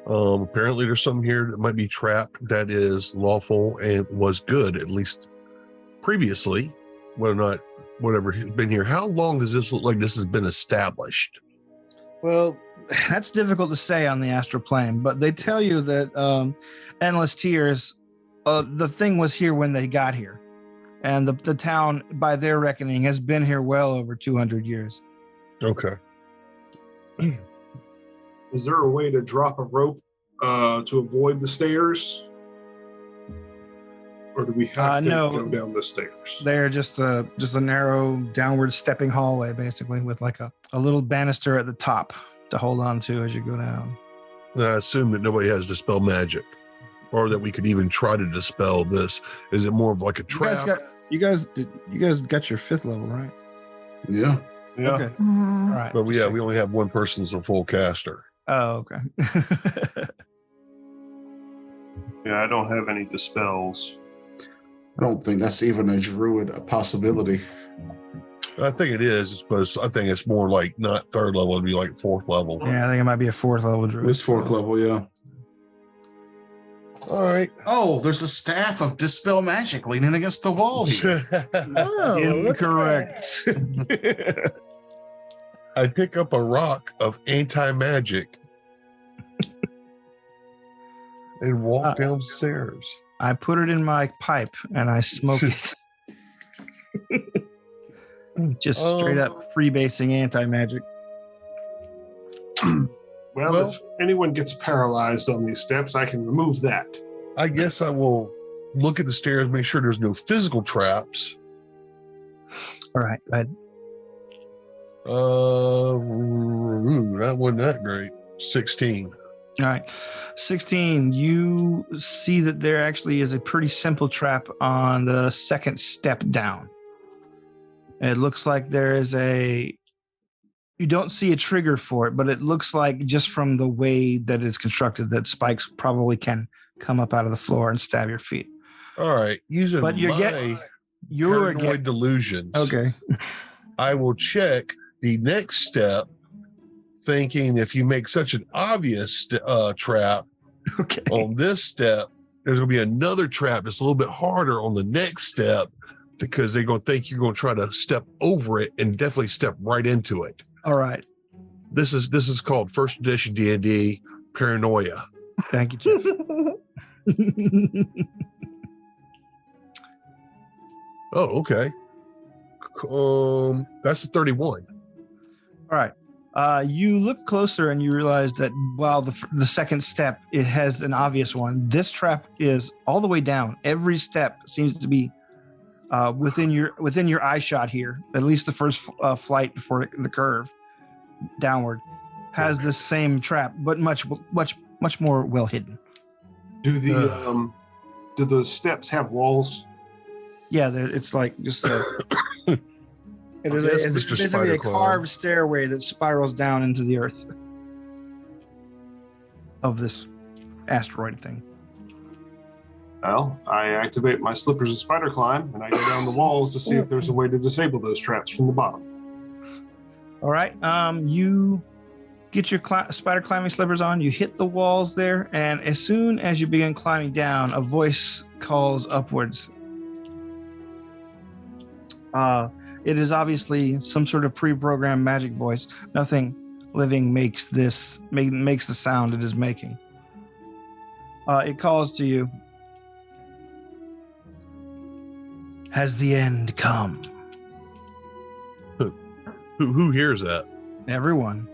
Apparently there's something here that might be trapped that is lawful and was good, at least previously, whether or not whatever has been here. How long does this look like this has been established? Well, that's difficult to say on the astral plane, but they tell you that Endless Tears, the thing was here when they got here. And the town, by their reckoning, has been here well over 200 years. Okay. Is there a way to drop a rope to avoid the stairs? Or do we have to no. go down the stairs? They're just a narrow downward stepping hallway, basically, with like a little banister at the top to hold on to as you go down. I assume that nobody has dispel magic, or that we could even try to dispel this. Is it more of like a trap? You guys got your 5th level, right? Yeah. Yeah. Okay. Mhm. All right. But we only have one person as a full caster. Oh, okay. Yeah, I don't have any dispels. I don't think that's even a druid a possibility. I think it is, but I think it's more like not 3rd level, it'd be like 4th level. Yeah, I think it might be a 4th level druid. It's 4th level, yeah. All right. Oh, there's a staff of dispel magic leaning against the wall here. Oh, look at Incorrect. I pick up a rock of anti-magic and walk downstairs. I put it in my pipe and I smoke it. Just straight up freebasing anti-magic. Well, if anyone gets paralyzed on these steps, I can remove that. I guess I will look at the stairs, make sure there's no physical traps. All right, go ahead. That wasn't that great. 16. All right. 16, you see that there actually is a pretty simple trap on the 2nd step down. It looks like there is you don't see a trigger for it, but it looks like just from the way that it's constructed that spikes probably can come up out of the floor and stab your feet. All right. Using But you're paranoid delusions. Okay. I will check the next step, thinking if you make such an obvious trap Okay. on this step, there's going to be another trap that's a little bit harder on the next step, because they're going to think you're going to try to step over it and definitely step right into it. All right. This is called 1st edition D&D paranoia. Thank you, Jeff. Oh, okay. That's a 31. All right. You look closer and you realize that while the 2nd step, it has an obvious one, this trap is all the way down. Every step seems to be within your eye shot here. At least the first flight before the curve downward has this same trap, but much more well hidden. Do the steps have walls? Yeah, it's like just it is Yes, it's Mr. basically a Spider-Clown. carved stairway that spirals down into the earth of this asteroid thing. Well, I activate my slippers and spider climb, and I go down the walls to see if there's a way to disable those traps from the bottom. All right. You get your spider climbing slippers on. You hit the walls there, and as soon as you begin climbing down, a voice calls upwards. It is obviously some sort of pre-programmed magic voice. Nothing living makes the sound it is making. It calls to you. Has the end come? Who hears that? Everyone.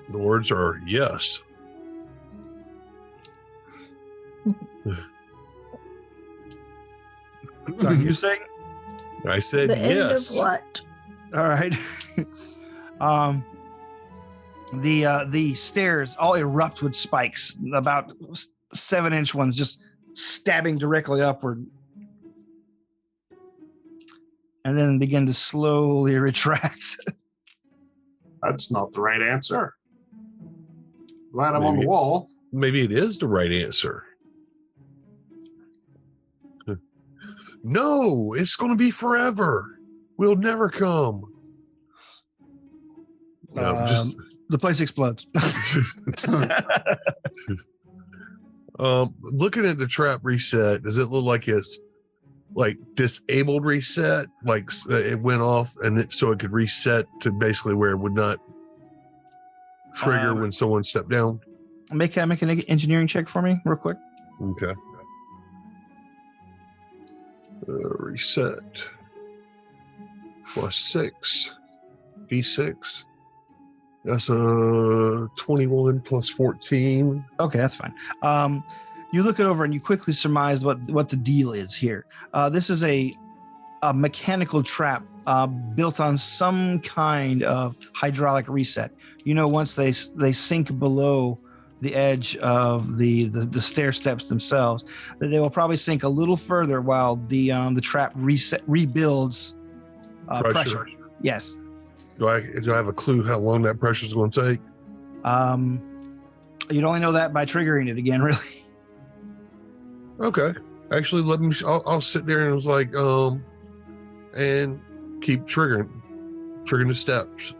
The words are yes. Are you saying? I said The end of yes. what? All right. The stairs all erupt with spikes, about 7-inch ones, just stabbing directly upward, and then begin to slowly retract. That's not the right answer. Glad I'm on the Maybe. wall. Maybe it is the right answer. No, it's going to be forever. We'll never come. No, just The place explodes. looking at the trap reset, does it look like it's like disabled reset? Like it went off so it could reset to basically where it would not trigger when someone stepped down? Make an engineering check for me real quick. Okay. Reset. +6. D6. That's a 21 plus 14. Okay, that's fine. You look it over and you quickly surmise what the deal is here. This is a mechanical trap built on some kind of hydraulic reset. Once they sink below the edge of the stair steps themselves, that they will probably sink a little further while the trap rebuilds pressure. Yes. Do I have a clue how long that pressure is going to take? You'd only know that by triggering it again, really. Okay. Actually, I'll sit there and it was like, and keep triggering the steps.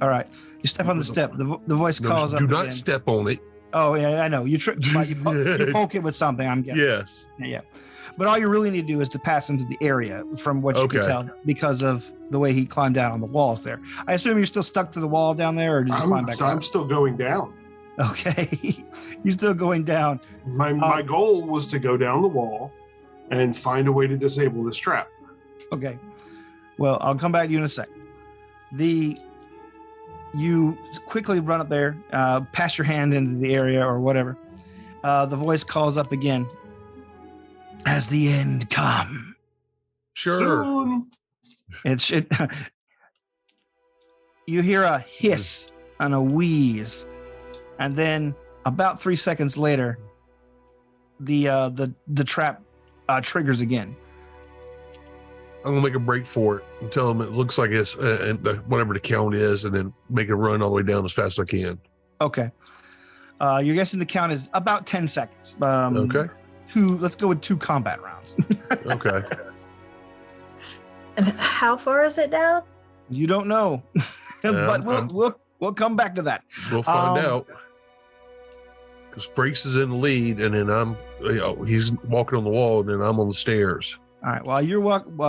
All right. You step on the step. The voice calls up. Do not again. step on it. Oh, yeah, I know. You poke it with something, I'm guessing. Yes. Yeah. But all you really need to do is to pass into the area from what you can tell because of the way he climbed down on the walls there. I assume you're still stuck to the wall down there, or did you climb back up? I'm still going down. Okay. You're still going down. My goal was to go down the wall and find a way to disable this trap. Okay. Well, I'll come back to you in a sec. You quickly run up there, pass your hand into the area or whatever. The voice calls up again. Has the end come? Sure. Soon. You hear a hiss and a wheeze, and then about 3 seconds later, the trap triggers again. I'm gonna make a break for it and tell them it looks like it's whatever the count is, and then make it run all the way down as fast as I can. Okay. You're guessing the count is about 10 seconds. Okay. Let's go with 2 combat rounds. Okay. And how far is it down? You don't know, but we'll come back to that. We'll find out. Because Frakes is in the lead, and then he's walking on the wall, and then I'm on the stairs. All right. While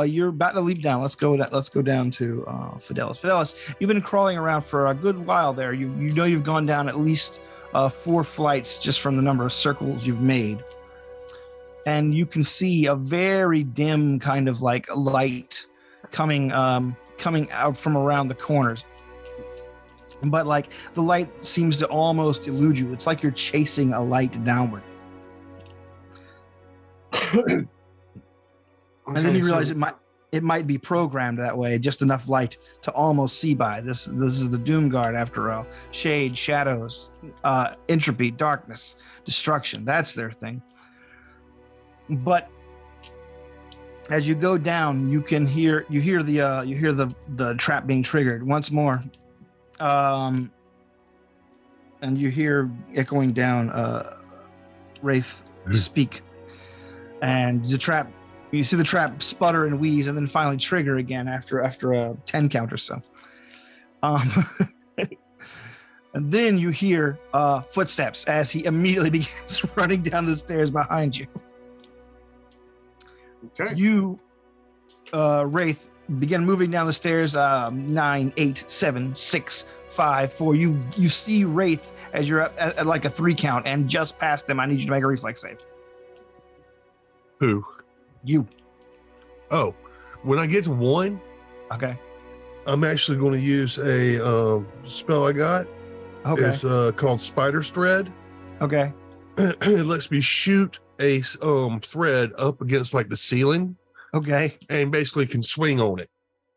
you're about to leap down, let's go down to Fidelis. Fidelis, you've been crawling around for a good while there. You've gone down at least 4 flights just from the number of circles you've made, and you can see a very dim kind of like light coming out from around the corners. But like the light seems to almost elude you. It's like you're chasing a light downward. And then you realize it might be programmed that way, just enough light to almost see by. This is the Doom Guard after all. Shade, shadows, entropy, darkness, destruction. That's their thing. But as you go down, you hear the trap being triggered once more. And you hear echoing down Wraith speak. And you see the trap sputter and wheeze and then finally trigger again after a 10 count or so. And then you hear footsteps as he immediately begins running down the stairs behind you. Okay. You, Wraith, begin moving down the stairs. 9, 8, 7, 6, 5, 4. You see Wraith as you're at like a 3 count and just past him. I need you to make a reflex save. Who? You. Oh, when I get to 1, Okay. I'm actually going to use a spell I got. Okay. It's called Spider's Thread. Okay. It lets me shoot a thread up against like the ceiling Okay. and basically can swing on it.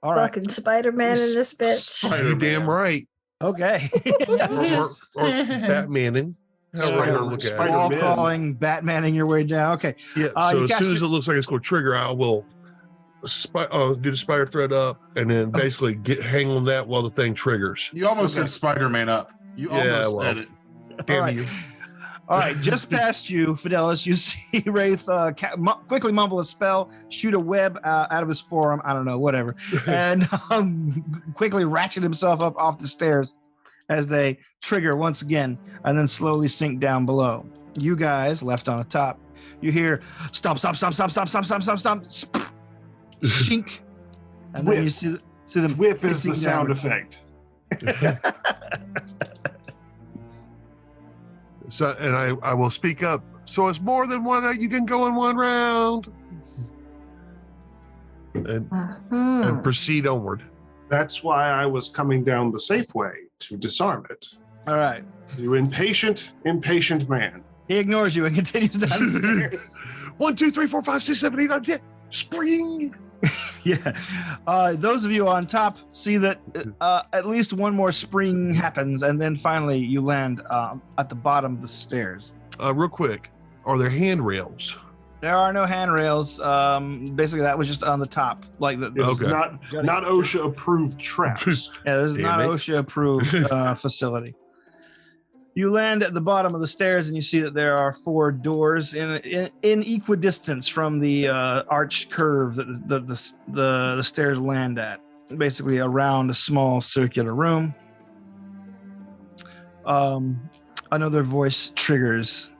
All right. Fucking Spider-Man in this bitch. Spider-Man. You damn right. Okay. Or Batmaning. However you want to look at it. Wall Spider-Man. crawling, Batmaning your way down. Okay. Yeah. You So as cast soon as your- it looks like it's going to trigger, I will do the spider thread up and then basically hang on that while the thing triggers. You almost said Spider-Man up. You almost said it. Damn right. you. All right, just past you, Fidelis, you see Wraith quickly mumble a spell, shoot a web out of his forearm. I don't know, whatever. And quickly ratchet himself up off the stairs as they trigger once again and then slowly sink down below. You guys left on the top. You hear stomp, stomp, stomp, stomp, stomp, stomp, stomp, stomp, stomp, stomp, shink. And then you see the Whip is the hissing sound down. effect. So, and I will speak up. So it's more than one. You can go in one round, and proceed onward. That's why I was coming down the safe way to disarm it. All right. You impatient man. He ignores you and continues down the stairs. 1, 2, 3, 4, 5, 6, 7, 8, 9, 10. Spring. Yeah. Those of you on top see that at least one more spring happens, and then finally you land at the bottom of the stairs. Real quick, are there handrails? There are no handrails. Basically, that was just on the top, like the. It's Okay. not OSHA approved traps. Yeah, this is not Damn it. OSHA approved facility. You land at the bottom of the stairs, and you see that there are 4 doors in equidistance from the arched curve that the stairs land at. Basically, around a small circular room. Another voice triggers.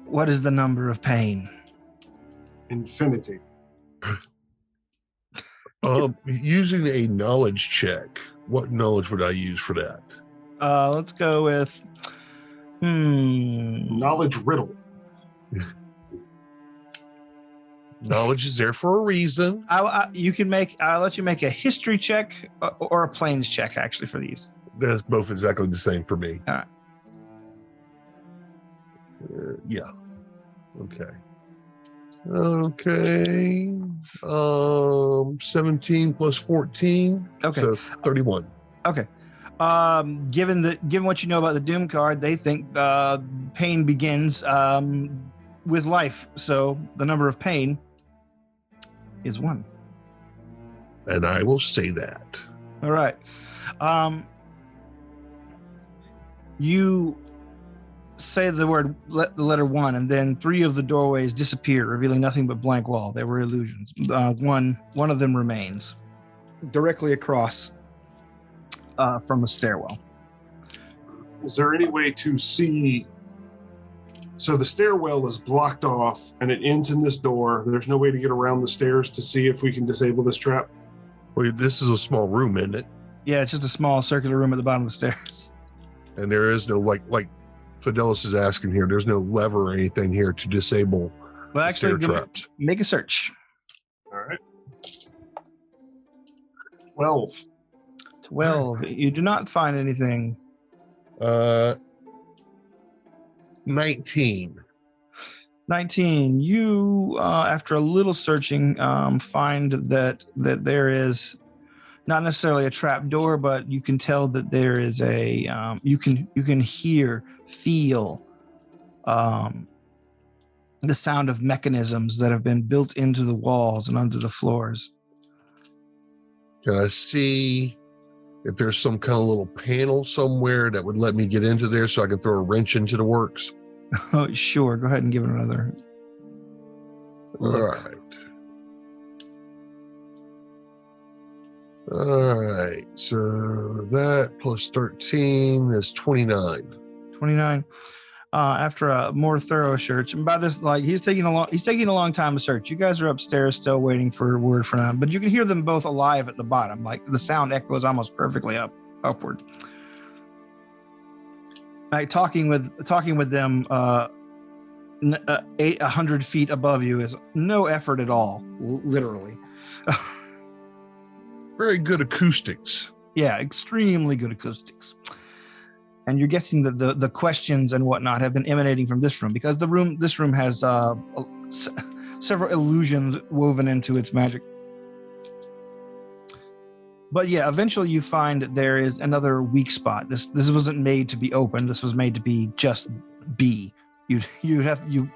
What is the number of pain? Infinity. Using a knowledge check. What knowledge would I use for that? Let's go with. Knowledge riddle. Knowledge is there for a reason. You can make. I'll let you make a history check or a planes check actually for these. That's both exactly the same for me. All right. Yeah. Okay. Okay. 17 plus 14. Okay. So 31. Okay. Given what you know about the Doom card, they think pain begins with life. So the number of pain is 1. And I will say that. All right. You say the letter 1, and then 3 of the doorways disappear, revealing nothing but blank wall. They were illusions. One of them remains directly across from a stairwell. Is there any way to see? So the stairwell is blocked off and it ends in this door. There's no way to get around the stairs to see if we can disable this trap. Well, this is a small room, isn't it? Yeah, it's just a small circular room at the bottom of the stairs. And there is no like Fidelis is asking here. There's no lever or anything here to disable Well, the actually, stair traps. make a search. All right. 12. 12. You do not find anything. 19. 19. You, after a little searching, find that there is not necessarily a trap door, but you can tell that there is a. You can feel the sound of mechanisms that have been built into the walls and under the floors. Can I see if there's some kind of little panel somewhere that would let me get into there so I can throw a wrench into the works? Oh, sure. Go ahead and give it another. All right. So that plus 13 is 29. 29. After a more thorough search, and by this, like he's taking a long time to search. You guys are upstairs still waiting for word from them, but you can hear them both alive at the bottom. Like the sound echoes almost perfectly upward. Like talking with them 100 feet above you is no effort at all, literally. Very good acoustics. Yeah, extremely good acoustics. And you're guessing that the questions and whatnot have been emanating from this room, because this room has several illusions woven into its magic. But yeah, eventually you find that there is another weak spot. This wasn't made to be open. This was made to be just be. You have to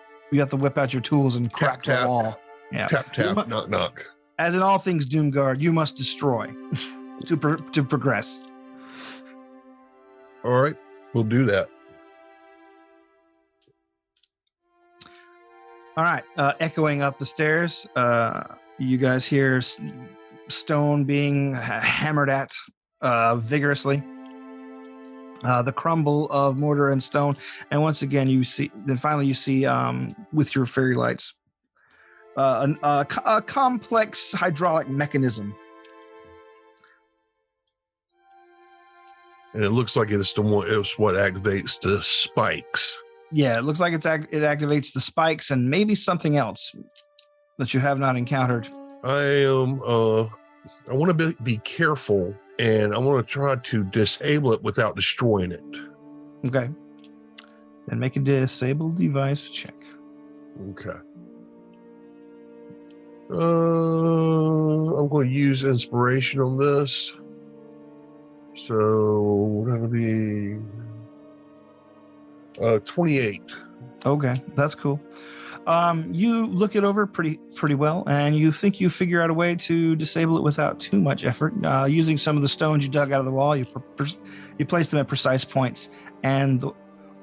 whip out your tools and crack Tap, the wall. Yeah. Tap, knock, knock. As in all things Doomguard, you must destroy to progress. All right, we'll do that. All right, echoing up the stairs, you guys hear stone being hammered at vigorously. The crumble of mortar and stone, and once again you see with your fairy lights a complex hydraulic mechanism. And it looks like it's what activates the spikes. Yeah, it looks like it activates the spikes and maybe something else that you have not encountered. I want to be careful, and I want to try to disable it without destroying it. Okay. Then make a disable device check. Okay. I'm going to use inspiration on this. So that'll be 28. Okay, that's cool. You look it over pretty well, and you think you figure out a way to disable it without too much effort. Using some of the stones you dug out of the wall, you place them at precise points, and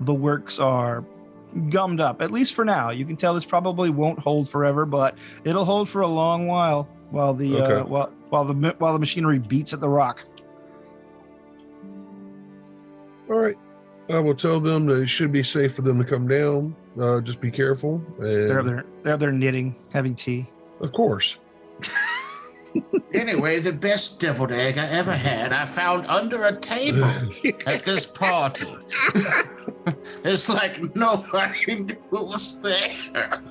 the works are gummed up. At least for now, you can tell this probably won't hold forever, but it'll hold for a long while while the machinery beats at the rock. All right. I will tell them that it should be safe for them to come down. Just be careful. And They're up there knitting, having tea. Of course. Anyway, the best deviled egg I ever had, I found under a table at this party. It's like nobody knew it was there.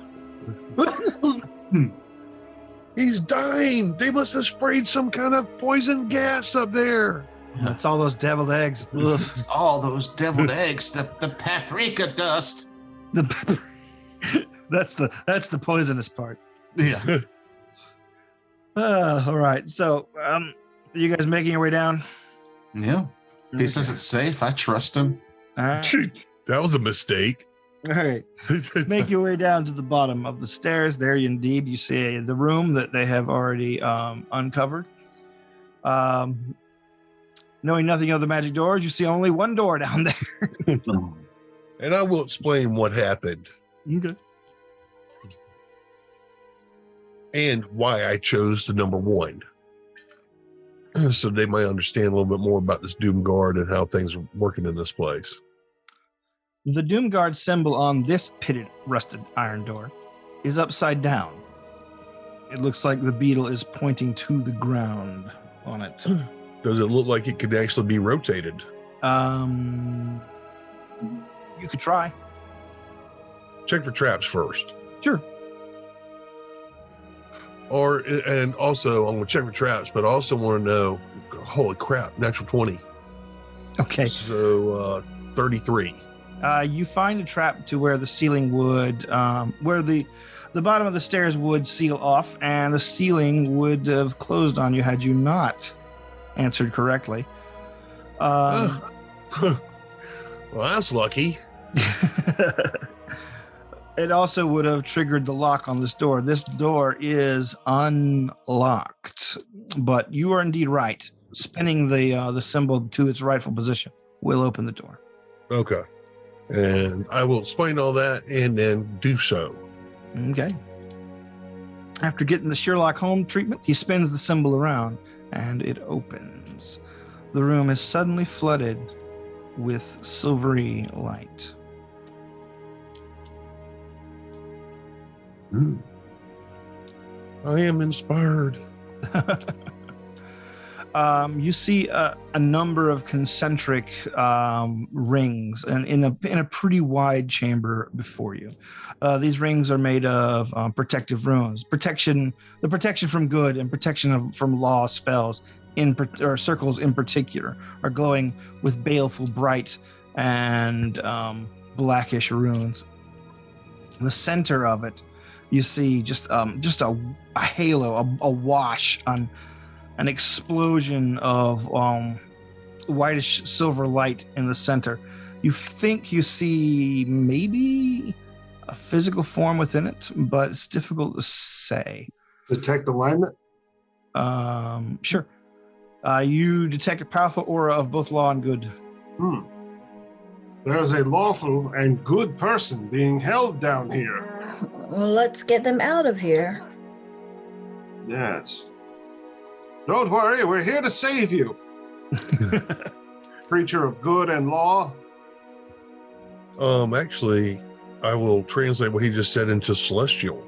He's dying. They must have sprayed some kind of poison gas up there. That's all those deviled eggs. Ugh. All those deviled eggs, the paprika dust. That's the poisonous part. Yeah. All right. So, are you guys making your way down? Yeah. He says it's safe. I trust him. All right. That was a mistake. All right. Make your way down to the bottom of the stairs. There, indeed, you see the room that they have already uncovered. Knowing nothing of the magic doors, you see only one door down there. And I will explain what happened. Okay. And why I chose the number 1. So they might understand a little bit more about this Doom Guard and how things are working in this place. The Doom Guard symbol on this pitted, rusted iron door is upside down. It looks like the beetle is pointing to the ground on it. Does it look like it could actually be rotated? You could try. Check for traps first. Sure. And also, I'm going to check for traps, but I also want to know, holy crap, natural 20. Okay. So 33. You find a trap to where the ceiling would, where the bottom of the stairs would seal off, and the ceiling would have closed on you had you not answered correctly. Well, that's lucky. It also would have triggered the lock on this door. This door is unlocked, but you are indeed right. Spinning the symbol to its rightful position will open the door. Okay. And I will explain all that and then do so. Okay. After getting the Sherlock Holmes treatment, he spins the symbol around and it opens. The room is suddenly flooded with silvery light. I am inspired. You see a number of concentric rings and in a pretty wide chamber before you. These rings are made of protective runes, the protection from good and protection from law spells or circles in particular are glowing with baleful bright and blackish runes. In the center of it, you see just a halo, a wash, on an explosion of whitish silver light in the center. You think you see maybe a physical form within it, but it's difficult to say. Detect alignment? Sure. You detect a powerful aura of both law and good. There's a lawful and good person being held down here. Well, let's get them out of here. Yes. Don't worry, we're here to save you. Creature of good and law. Actually, I will translate what he just said into celestial.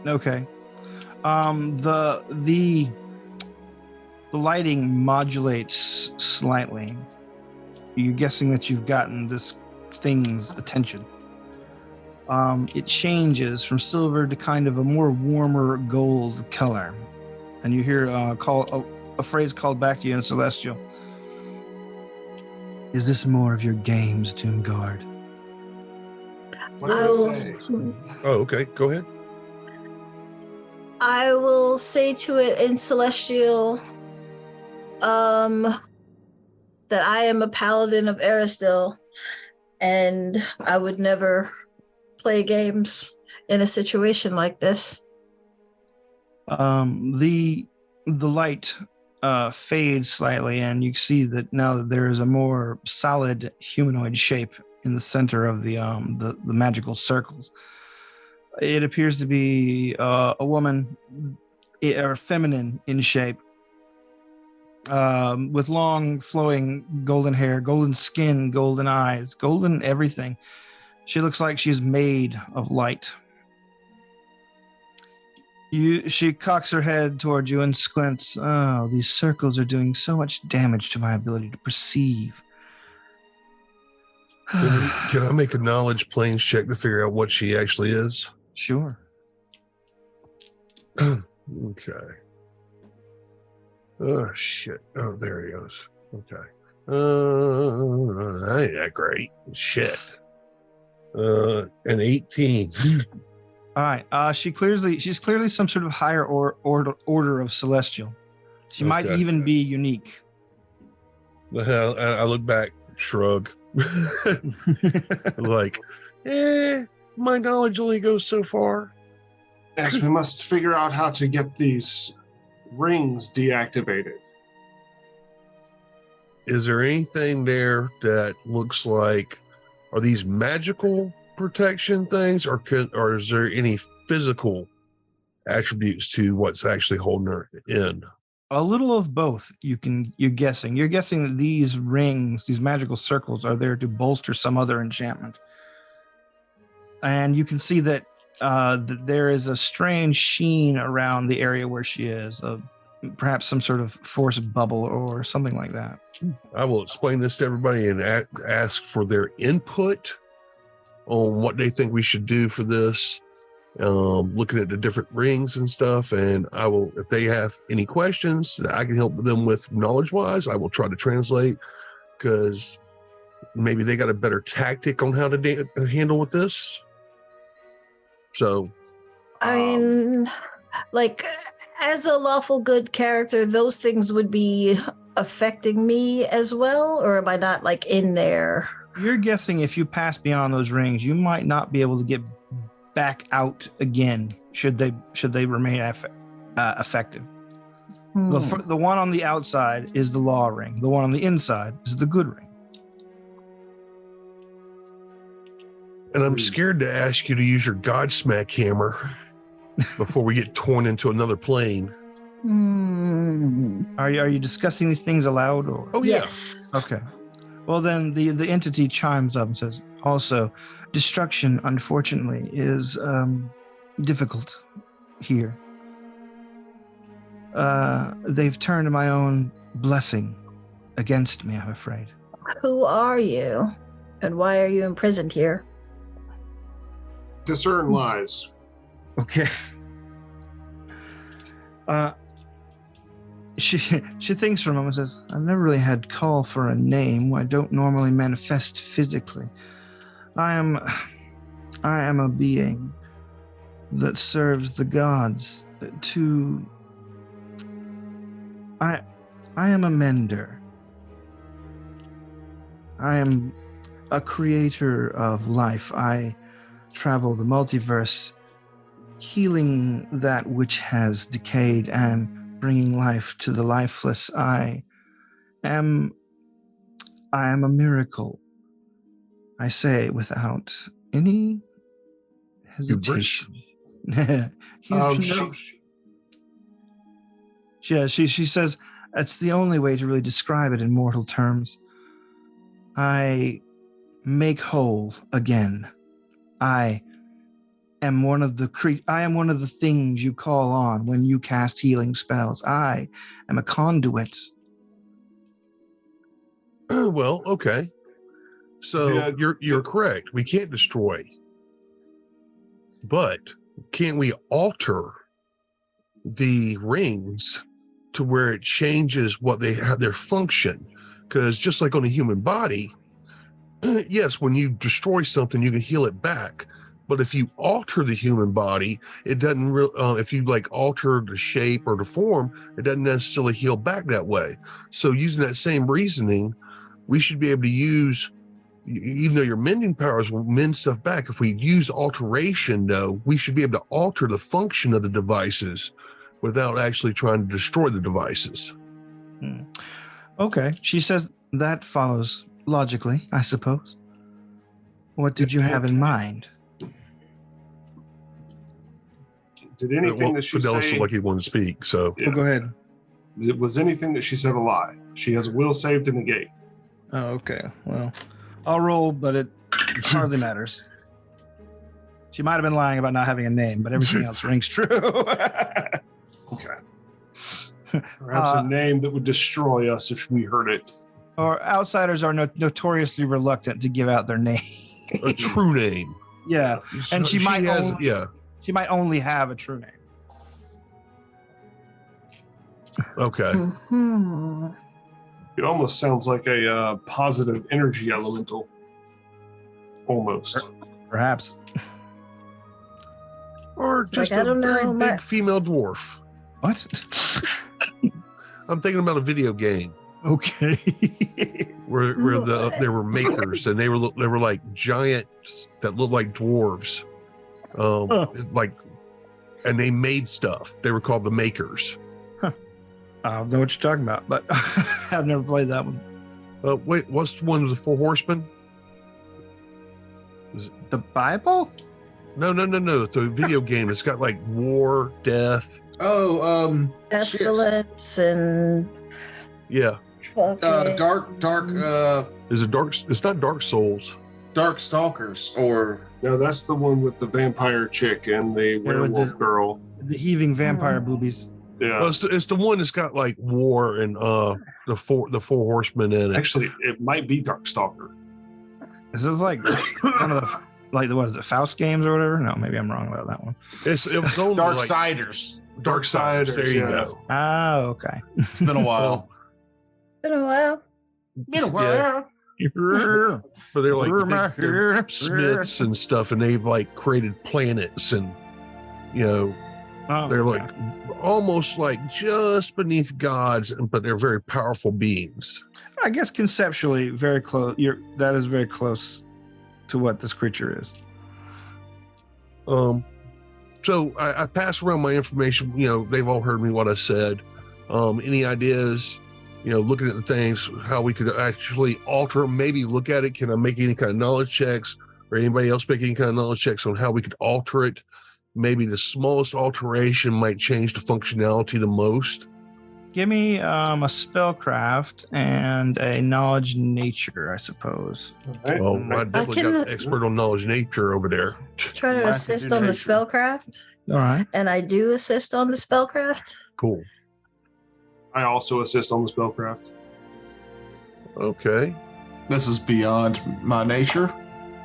Okay. The lighting modulates slightly. You're guessing that you've gotten this thing's attention. It changes from silver to kind of a more warmer gold color, and you hear a phrase called back to you in celestial. Is this more of your games, Doomguard? What do they say? Oh, okay. Go ahead. I will say to it in celestial that I am a paladin of Aristil, and I would never play games in a situation like this. The light fades slightly, and you see that now that there is a more solid humanoid shape in the center of the magical circles. It appears to be a woman, or feminine in shape, with long, flowing golden hair, golden skin, golden eyes, golden everything. She looks like she's made of light. She cocks her head towards you and squints. Oh, these circles are doing so much damage to my ability to perceive. Can I make a knowledge planes check to figure out what she actually is? Sure. Okay. Oh, shit. Oh, there he goes. Okay. That ain't that great. Shit. An 18. All right. She's clearly some sort of higher order of celestial. She might Okay. even be unique. The hell? I look back, shrug. Like, my knowledge only goes so far. Yes, we must figure out how to get these rings deactivated. Is there anything there that looks like, are these magical protection things, or is there any physical attributes to what's actually holding her in? A little of both. You're guessing that these rings, these magical circles, are there to bolster some other enchantment. And you can see that there is a strange sheen around the area where she is, perhaps some sort of force bubble or something like that. I will explain this to everybody and ask for their input on what they think we should do for this. Looking at the different rings and stuff, and I will, if they have any questions that I can help them with knowledge-wise, I will try to translate, because maybe they got a better tactic on how to handle with this. So, I mean, like, as a lawful good character, those things would be affecting me as well, or am I not, like, in there? You're guessing if you pass beyond those rings, you might not be able to get back out again should they remain effective. The one on the outside is the law ring. The one on the inside is the good ring. and I'm scared to ask you to use your Godsmack hammer before we get torn into another plane. Are you discussing these things aloud? Or? Oh, yeah. Yes. Okay. Well, then the entity chimes up and says, also, destruction, unfortunately, is difficult here. They've turned my own blessing against me, I'm afraid. Who are you? And why are you imprisoned here? Discern lies. Okay. She thinks for a moment and says, I've never really had call for a name. I don't normally manifest physically. I am a being that serves the gods I am a mender. I am a creator of life. I travel the multiverse, healing that which has decayed and bringing life to the lifeless. I am a miracle. I say without any hesitation. She says that's the only way to really describe it in mortal terms. I make whole again. I am one of the things you call on when you cast healing spells. I am a conduit. Well, okay. So you're correct. We can't destroy, but can we alter the rings to where it changes what they have their function? Because just like on a human body, yes, when you destroy something, you can heal it back. But if you alter the human body, it doesn't really. If you like alter the shape or the form, it doesn't necessarily heal back that way. So using that same reasoning, we should be able to use, even though your mending powers will mend stuff back. If we use alteration, though, we should be able to alter the function of the devices without actually trying to destroy the devices. Okay, she says that follows logically, I suppose. What did you have in mind? Did anything that she Fidelis say? looked like he wanted to speak, so Yeah. Go ahead. Was anything that she said a lie? She has a will save to negate. Oh, okay. Well, I'll roll, but it hardly matters. She might have been lying about not having a name, but everything else rings true. Okay. Perhaps a name that would destroy us if we heard it. Or outsiders are notoriously reluctant to give out their name. a true name. Yeah, and she might she might only have a true name. Okay. Mhm. It almost sounds like a positive energy elemental. Almost. Perhaps. Or It's just like, I a don't very know, big female dwarf. What? I'm thinking about a video game Okay. where there were makers and they were like giants that looked like dwarves, and they made stuff. They were called the Makers. I don't know what you're talking about, but I've never played that one. Wait, what's the one with the Four Horsemen? The Bible? No. The video game. It's got like war, death. Oh, Pestilence and Yeah. fucking dark. Is it Dark? It's not Dark Souls. Dark Stalkers, or No, that's the one with the vampire chick and the werewolf girl. The heaving vampire boobies. Yeah. Well, it's the one that's got like war and the four horsemen in it. Actually, it might be Darkstalker. Is this like one of the what is it, Faust games or whatever? No, maybe I'm wrong about that one. It was only Darksiders. Darksiders. There you yeah. go. Oh, okay. It's been a while. been a while. But they're like they're smiths and stuff, and they've like created planets, and they're like almost like just beneath gods, but they're very powerful beings. I guess conceptually very close. That is very close to what this creature is. So I pass around my information. They've all heard me what I said. Any ideas? Looking at the things, how we could actually alter, maybe look at it. Can I make any kind of knowledge checks, or anybody else make any kind of knowledge checks on how we could alter it? Maybe the smallest alteration might change the functionality the most. Give me a spellcraft and a knowledge nature, I suppose. Right. Oh, I definitely got an expert on knowledge nature over there. Try to assist on the spellcraft. All right. And I do assist on the spellcraft. Cool. I also assist on the spellcraft. Okay. This is beyond my nature.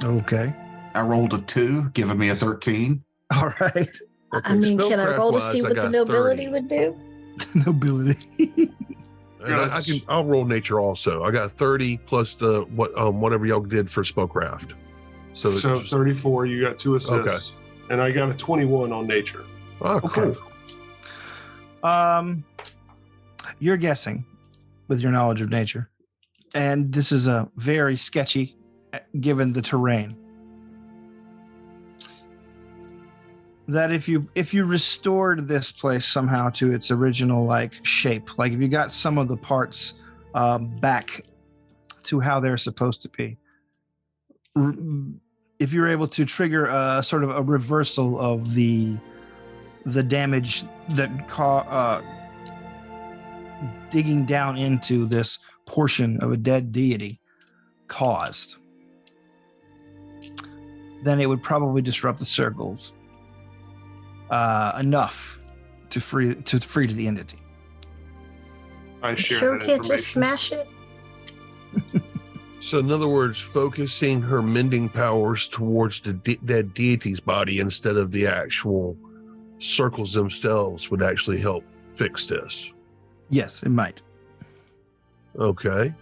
Okay. I rolled a 2, giving me a 13. All right. I mean, can I roll to see spellcraft-wise, I what the got nobility 30. would do? Nobility. And I'll roll nature also. I got 30 plus the whatever y'all did for spellcraft. So 34, you got 2 assists. Okay. And I got a 21 on nature. Oh, cool. You're guessing with your knowledge of nature. And this is a very sketchy given the terrain. That if you restored this place somehow to its original like shape, like if you got some of the parts back to how they're supposed to be, if you're able to trigger a sort of a reversal of the damage that digging down into this portion of a dead deity caused, then it would probably disrupt the circles enough to free to the entity. I sure can't just smash it. So, in other words, focusing her mending powers towards the dead deity's body instead of the actual circles themselves would actually help fix this. Yes, it might. Okay.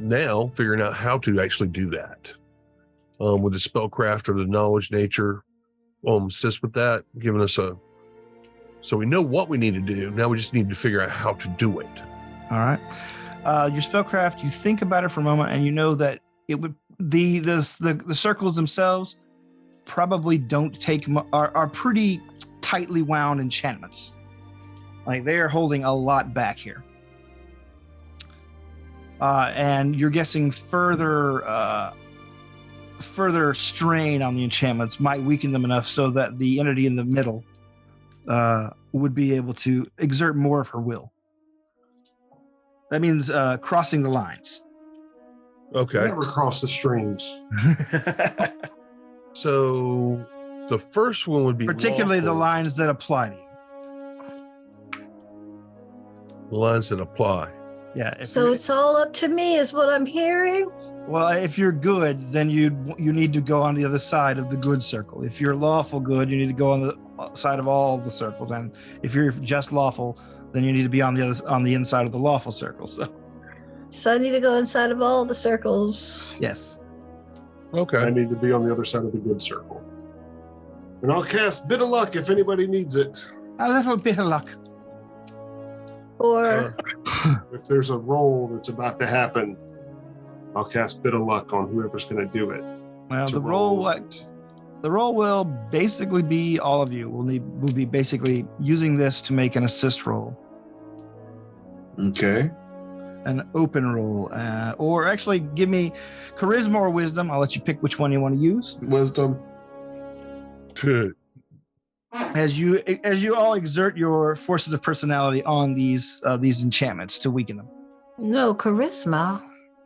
Now figuring out how to actually do that. With the spellcraft or the knowledge nature, assist with that, giving us so we know what we need to do. Now we just need to figure out how to do it. All right. Your spellcraft, you think about it for a moment, and you know that it would the circles themselves probably don't take are pretty tightly wound enchantments. Like they are holding a lot back here. And you're guessing further strain on the enchantments might weaken them enough so that the entity in the middle would be able to exert more of her will. That means crossing the lines. Okay. Never cross the streams. So the first one would be particularly lawful. the lines that apply to you. The lines that apply. Yeah. So it's all up to me, is what I'm hearing. Well, if you're good, then you need to go on the other side of the good circle. If you're lawful good, you need to go on the side of all the circles. And if you're just lawful, then you need to be on the inside of the lawful circle. So I need to go inside of all the circles. Yes. Okay. I need to be on the other side of the good circle. And I'll cast Bit of Luck if anybody needs it. A little bit of luck. Or If there's a roll that's about to happen, I'll cast Bit of Luck on whoever's going to do it. Well, the roll will basically be all of you. We'll be basically using this to make an assist roll, Okay. an open roll, or actually give me charisma or wisdom. I'll let you pick which one you want to use. Wisdom. As you all exert your forces of personality on these enchantments to weaken them. no, charisma.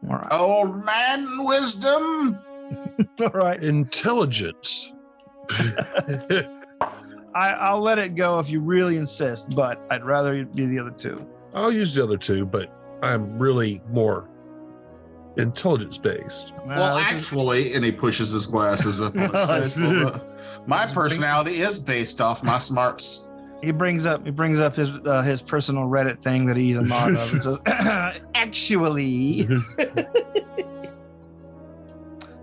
All right. Old man wisdom. All right. Intelligence. I'll let it go if you really insist, but I'd rather it be the other two. I'll use the other two, but I'm really more intelligence based. Well, actually, and he pushes his glasses up on his face. My personality is based off my smarts. He brings up his personal Reddit thing that he's a mod of. And says, actually,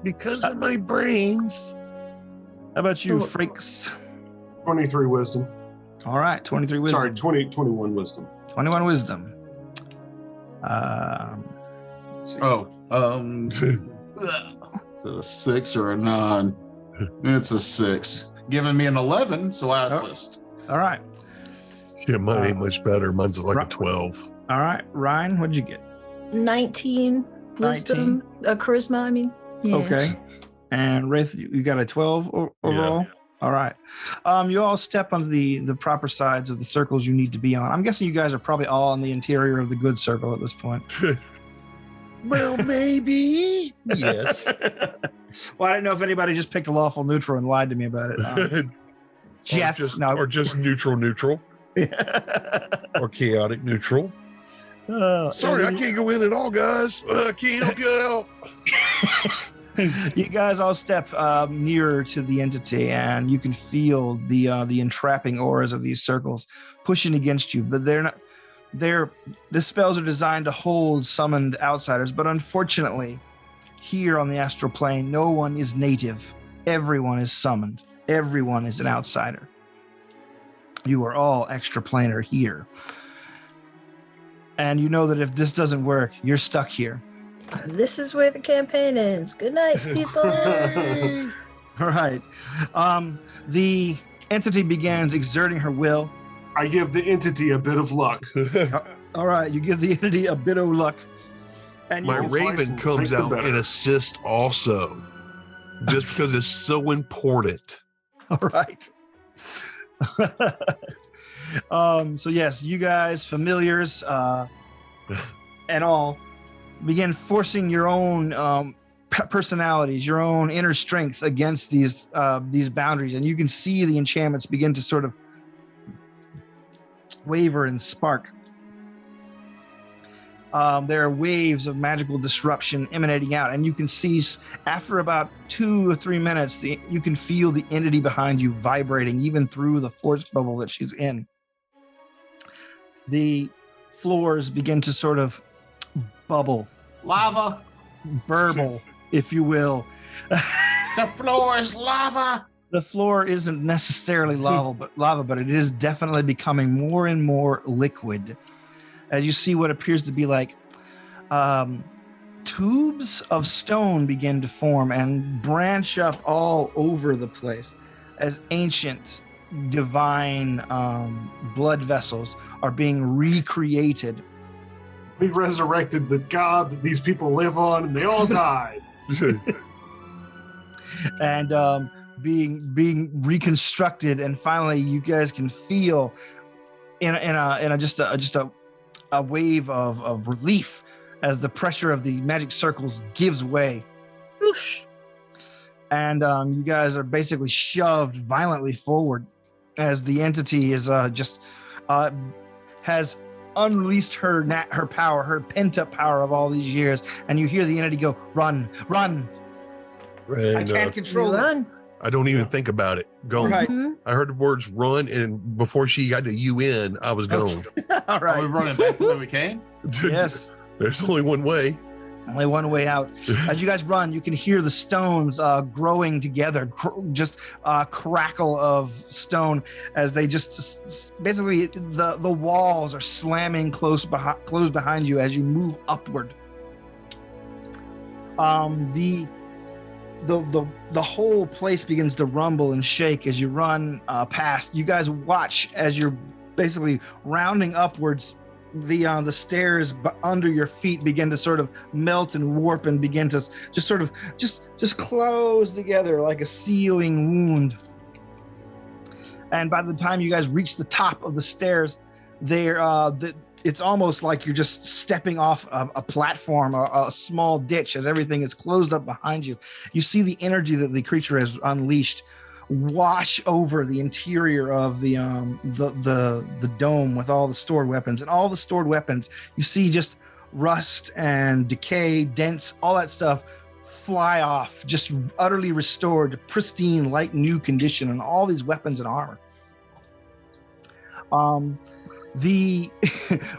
Because of my brains. how about you, freaks? 23 wisdom. All right, 23 wisdom. Sorry, 21 wisdom. 21 wisdom. Let's see. Is it a 6 or a 9? It's a 6. Giving me an 11, so I assist. All right. Yeah, mine ain't much better. Mine's like a 12. All right, Ryan, what'd you get? 19 wisdom. Charisma, I mean. Yeah. Okay. And Wraith, you got a 12 overall? Yeah. All right. You all step on the proper sides of the circles you need to be on. I'm guessing you guys are probably all in the interior of the good circle at this point. Well, maybe. Yes. Well, I didn't know if anybody just picked a lawful neutral and lied to me about it. Jeff, or just neutral. Or chaotic neutral. Sorry, I can't go in at all, guys. I can't get out. You guys all step nearer to the entity, and you can feel the entrapping auras of these circles pushing against you. But they're not. The spells are designed to hold summoned outsiders, but unfortunately, here on the astral plane, no one is native. Everyone is summoned. Everyone is an outsider. You are all extraplanar here. And you know that if this doesn't work, you're stuck here. This is where the campaign ends. Good night, people. All right. The entity begins exerting her will. I give the entity a bit of luck. All right. You give the entity a bit of luck. And My you raven comes out and assists also, just because it's so important. all right. So yes, you guys, familiars, and all, begin forcing your own personalities, your own inner strength against these boundaries, and you can see the enchantments begin to sort of waver and spark. There are waves of magical disruption emanating out, and you can see after about 2 or 3 minutes, you can feel the entity behind you vibrating even through the force bubble that she's in. The floors begin to sort of bubble, Lava. burble, if you will. The floor is lava. The floor isn't necessarily lava, but it is definitely becoming more and more liquid. As you see what appears to be like tubes of stone begin to form and branch up all over the place as ancient divine blood vessels are being recreated. We resurrected the god that these people live on, and they all died. And being reconstructed, and finally you guys can feel in a wave of relief as the pressure of the magic circles gives way. Oosh. And you guys are basically shoved violently forward as the entity is has unleashed her power, her pent-up power of all these years, and you hear the entity go, run. And, I can't control it. Run. I don't even think about it. Gone. Right. Mhm. I heard the words run, and before she got to UN, I was gone. All Are we right. running back the way we came? Yes. There's only one way. Only one way out. As you guys run, you can hear the stones growing together, just crackle of stone as they just basically the walls are slamming close behind you as you move upward. The whole place begins to rumble and shake as you run past. You guys watch as you're basically rounding upwards. The stairs under your feet begin to sort of melt and warp and begin to just sort of just close together like a sealing wound. And by the time you guys reach the top of the stairs, it's almost like you're just stepping off a platform or a small ditch as everything is closed up behind you. You see the energy that the creature has unleashed wash over the interior of the dome with all the stored weapons, and all the stored weapons you see just rust and decay, dents, all that stuff fly off, just utterly restored to pristine, like new condition, and all these weapons and armor.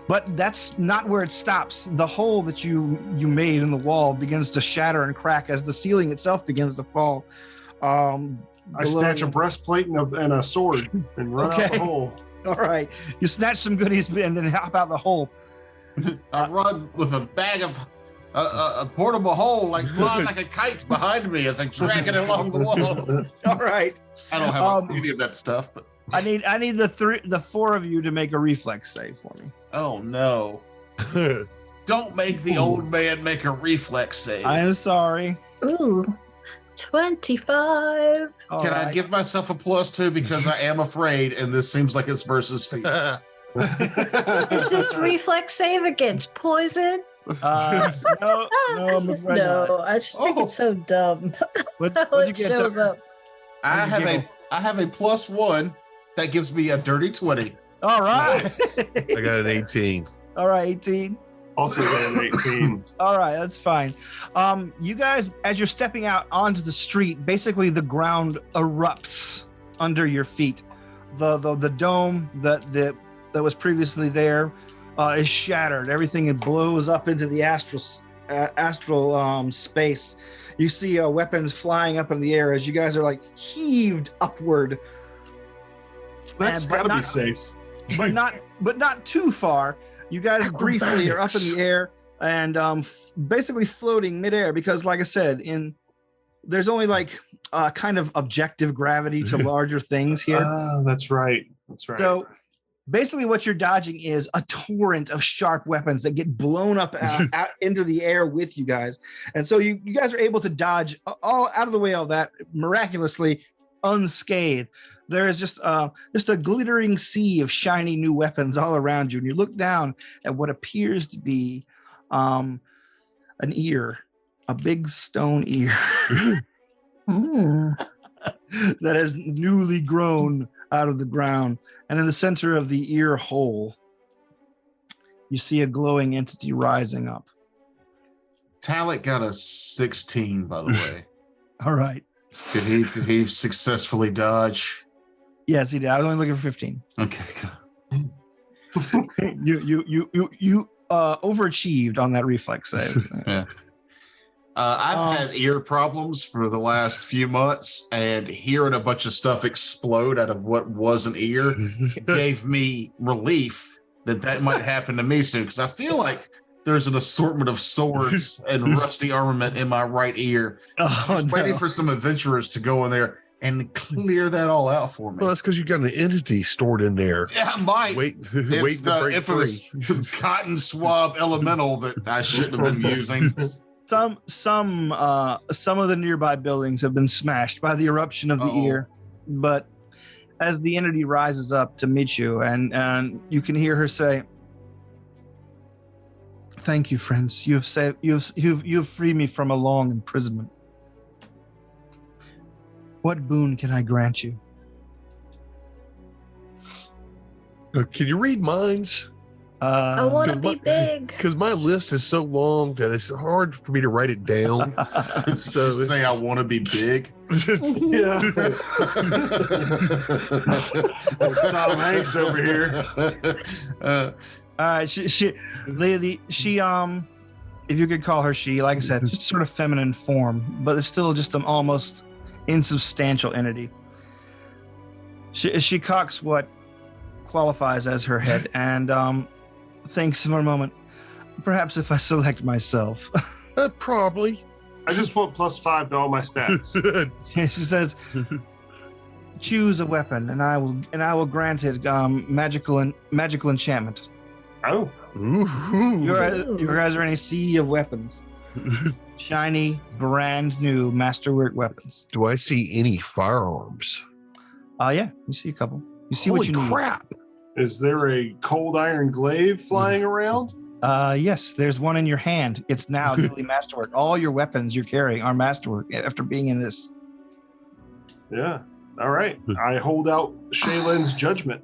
But that's not where it stops. The hole that you made in the wall begins to shatter and crack as the ceiling itself begins to fall. I snatch a breastplate and a sword and run out the hole. All right, you snatch some goodies and then hop out the hole. I run with a bag of a portable hole, like flying like a kite behind me as I drag it along the wall. All right, I don't have any of that stuff, but I need the four of you to make a reflex save for me. oh no! Don't make the old man make a reflex save. I am sorry. Ooh, 25. All Can I right. give myself a +2 because I am afraid, and this seems like it's versus feet. Is this reflex save against poison? No, I'm afraid No, not. I just think it's so dumb What, how what'd it you get, shows Tucker? up. I What'd you have a +1 that gives me a dirty 20. All right. I got an 18. All right, 18. Also got an 18. All right, that's fine. You guys, as you're stepping out onto the street, basically the ground erupts under your feet. The dome that was previously there is shattered. Everything it blows up into the astral space. You see weapons flying up in the air as you guys are like heaved upward. That's got to be safe. but not too far. You guys briefly are up in the air and basically floating midair because, like I said, there's only like kind of objective gravity to larger things here. That's right. That's right. So basically, what you're dodging is a torrent of sharp weapons that get blown up out into the air with you guys, and so you guys are able to dodge all out of the way, all that miraculously unscathed. There is just a glittering sea of shiny new weapons all around you, and you look down at what appears to be an ear, a big stone ear that has newly grown out of the ground. And in the center of the ear hole, you see a glowing entity rising up. Talek got a 16, by the way. All right. Did he successfully dodge? Yes, he did. I was only looking for 15. Okay. You overachieved on that reflex save. Yeah. I've had ear problems for the last few months, and hearing a bunch of stuff explode out of what was an ear gave me relief that might happen to me soon, because I feel like there's an assortment of swords and rusty armament in my right ear. Just waiting for some adventurers to go in there and clear that all out for me. Well, that's because you got an entity stored in there. Yeah, I might. Wait It's to the break infamous free. cotton swab elemental that I shouldn't have been using. Some of the nearby buildings have been smashed by the eruption of the ear, but as the entity rises up to meet you, and you can hear her say, "Thank you, friends. You have freed me from a long imprisonment. What boon can I grant you?" Can you read minds? I want to be big. Because my list is so long that it's hard for me to write it down. So say I want to be big. Yeah. Tom Hanks over here. All right, she, if you could call her she, like I said, just sort of feminine form, but it's still just an almost insubstantial entity. She cocks what qualifies as her head and thinks for a moment. Perhaps if I select myself. Probably. I just want +5 to all my stats. She says, "Choose a weapon, and I will grant it magical enchantment." Oh. You guys are in a sea of weapons. Shiny, brand new masterwork weapons. Do I see any firearms? Yeah, you see a couple. You see Holy what you need. crap. Is there a cold iron glaive flying around? Yes, there's one in your hand. It's now newly masterwork. All your weapons you're carrying are masterwork after being in this. Yeah. All right. I hold out Shaylin's judgment.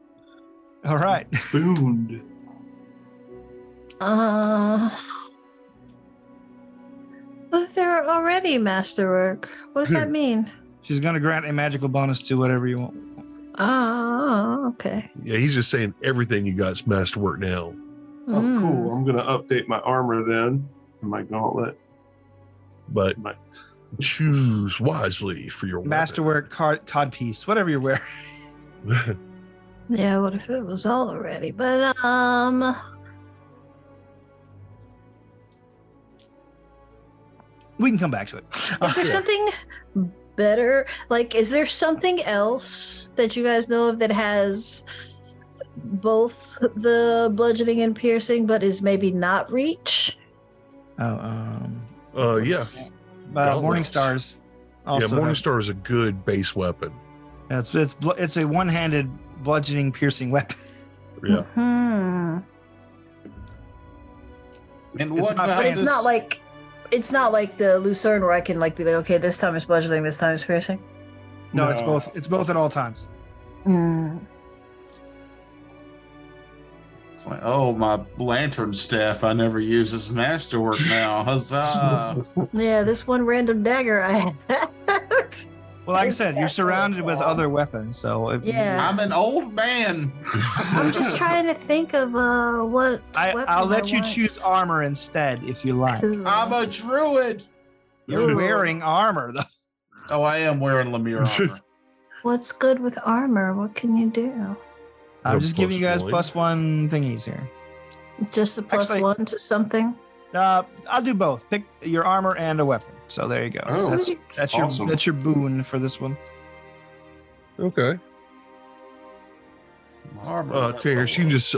All right. Booned. But they're already masterwork. What does that mean? She's going to grant a magical bonus to whatever you want. Oh, okay. Yeah, he's just saying everything you got's masterwork now. Oh, cool. I'm going to update my armor then. And my gauntlet. But choose wisely for your masterwork codpiece, whatever you're wearing. Yeah, what if it was all already? But we can come back to it. Is there something better? Like, is there something else that you guys know of that has both the bludgeoning and piercing, but is maybe not reach? Yeah. Morning Stars. Also Morning Star is a good base weapon. It's a one-handed bludgeoning piercing weapon. Yeah. Hmm. And what But it's not like the Lucerne where I can be like, okay, this time it's bludgeoning, this time it's piercing. No, it's both. It's both at all times. It's like, oh, my lantern staff I never use as masterwork now. Huzzah! Yeah, this one random dagger I have. Well, like I said, you're surrounded with other weapons, so if Yeah. I'm an old man. I'm just trying to think of what. I'll let you choose armor instead if you like. I'm a druid. You're wearing armor, though. Oh, I am wearing Lemire armor. What's good with armor? What can you do? I'm just giving you guys +1 thingies here. Just a plus Actually- 1 to something? I'll do both. Pick your armor and a weapon. So there you go. Oh, that's awesome. your boon for this one. Okay. Terrence, you can just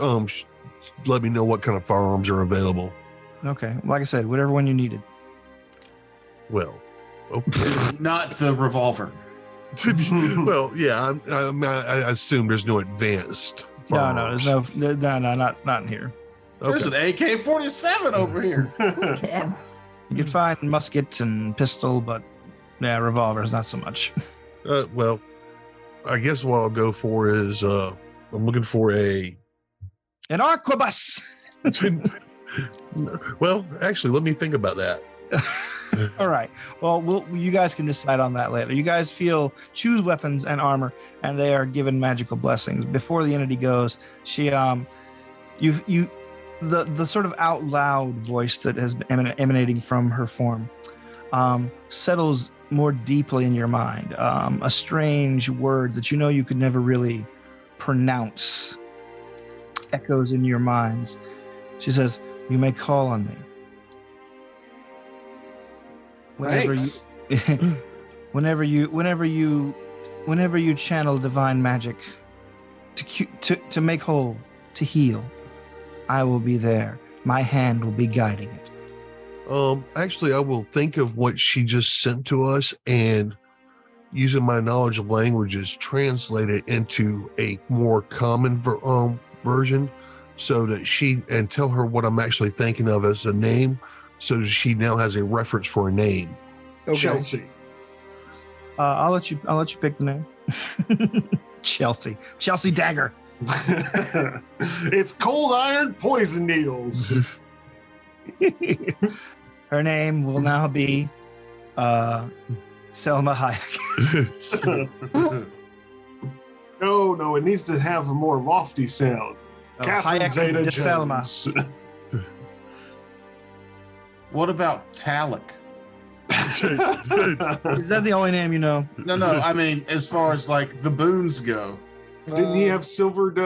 let me know what kind of firearms are available. Okay. Like I said, whatever one you needed. Well, okay. Not the revolver. Well, yeah, I assume there's no advanced No, firearms. there's no, not in here. There's an AK-47 over here. Yeah. You can find muskets and pistol, but yeah, revolvers not so much. Well, I guess what I'll go for is I'm looking for a. An arquebus. Well, actually, let me think about that. All right. Well, you guys can decide on that later. You guys choose weapons and armor, and they are given magical blessings. Before the entity goes, she the sort of out loud voice that has been emanating from her form settles more deeply in your mind. A strange word that you could never really pronounce echoes in your minds. She says, "You may call on me. Thanks. Whenever you channel divine magic to make whole, to heal, I will be there. My hand will be guiding it." Actually, I will think of what she just sent to us and using my knowledge of languages, translate it into a more common version so that and tell her what I'm actually thinking of as a name so that she now has a reference for a name. Chelsea. I'll let you pick the name. Chelsea Dagger. It's cold iron poison needles. Her name will now be Selma Hayek. No, it needs to have a more lofty sound. Catherine Hayek Zeta de Selma. Jones. What about Talik? Is that the only name you know? No, I mean, as far as like the boons go. Didn't he have silvered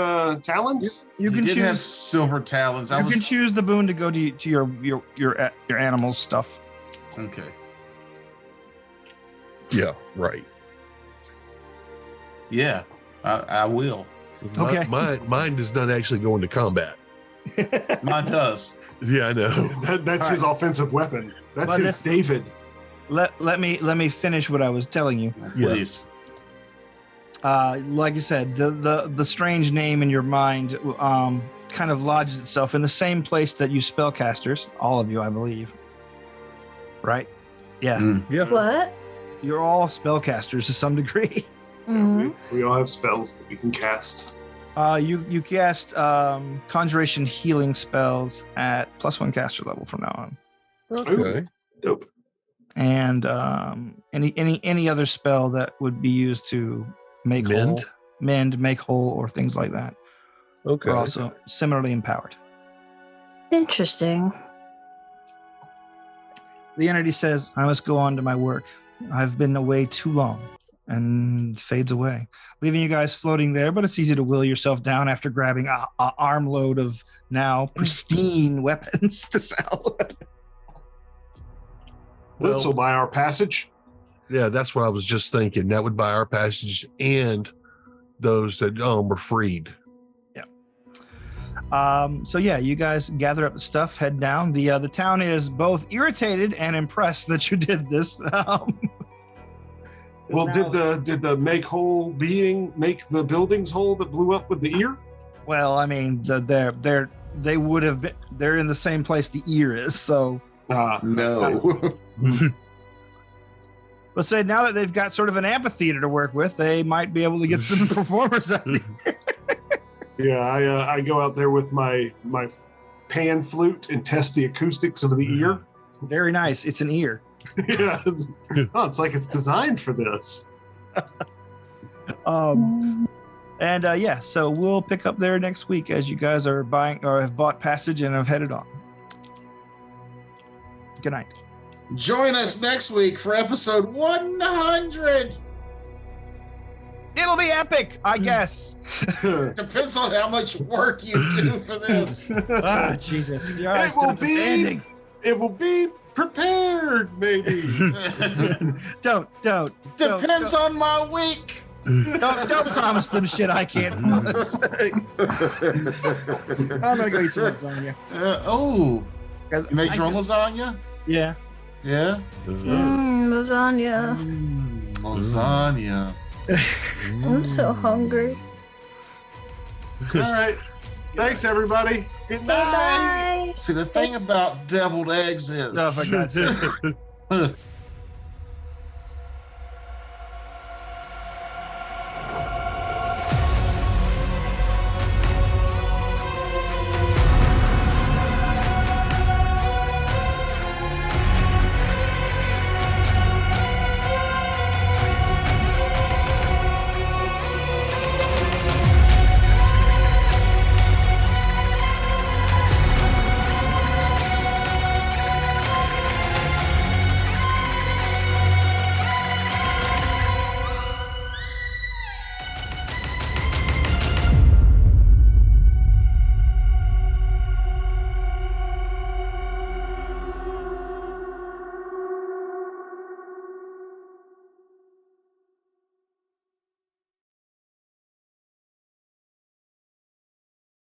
talons? You He can did have choose. silver talons. You can choose the boon to go to your animal's stuff. Okay. Yeah, right. Yeah, I will. Okay. Mine does not actually go into combat. Mine does. Yeah, I know. That's his offensive weapon. That's Well, his this- David. Let me finish what I was telling you. Yeah. Please. Like I said, the strange name in your mind kind of lodges itself in the same place that you spellcasters, all of you, I believe. Right? Yeah. Mm. Yeah. What? You're all spellcasters to some degree. Mhm. We all have spells that we can cast. You cast conjuration healing spells at +1 caster level from now on. Okay. Dope. And any other spell that would be used to make mend, make whole, or things like that Okay. are also similarly empowered. Interesting. The entity says, "I must go on to my work. I've been away too long," and fades away, leaving you guys floating there. But it's easy to will yourself down after grabbing a armload of now pristine weapons to sell. This will buy our passage. Yeah, that's what I was just thinking. That would buy our passage and those that were freed. So yeah, you guys gather up the stuff, head down. The town is both irritated and impressed that you did this. Well, did the make whole being make the buildings whole that blew up with the ear? Well, I mean, they would have been. They're in the same place the ear is. So No. let's say now that they've got sort of an amphitheater to work with, they might be able to get some performers out of here. Yeah, I go out there with my pan flute and test the acoustics of the ear. Very nice. It's an ear. Yeah, it's like it's designed for this. So we'll pick up there next week as you guys are buying or have bought passage and have headed on. Good night. Join us next week for episode 100. It'll be epic, I guess. Depends on how much work you do for this. Jesus. It will be prepared, maybe. Don't. Depends on my week. Don't promise them shit I can't promise. I'm gonna go eat some lasagna. You make your own lasagna? Yeah. Yeah? Lasagna. Lasagna. I'm so hungry. All right. Thanks, everybody. Good night. Bye. See, the thing about deviled eggs is... Oh, for God's sake.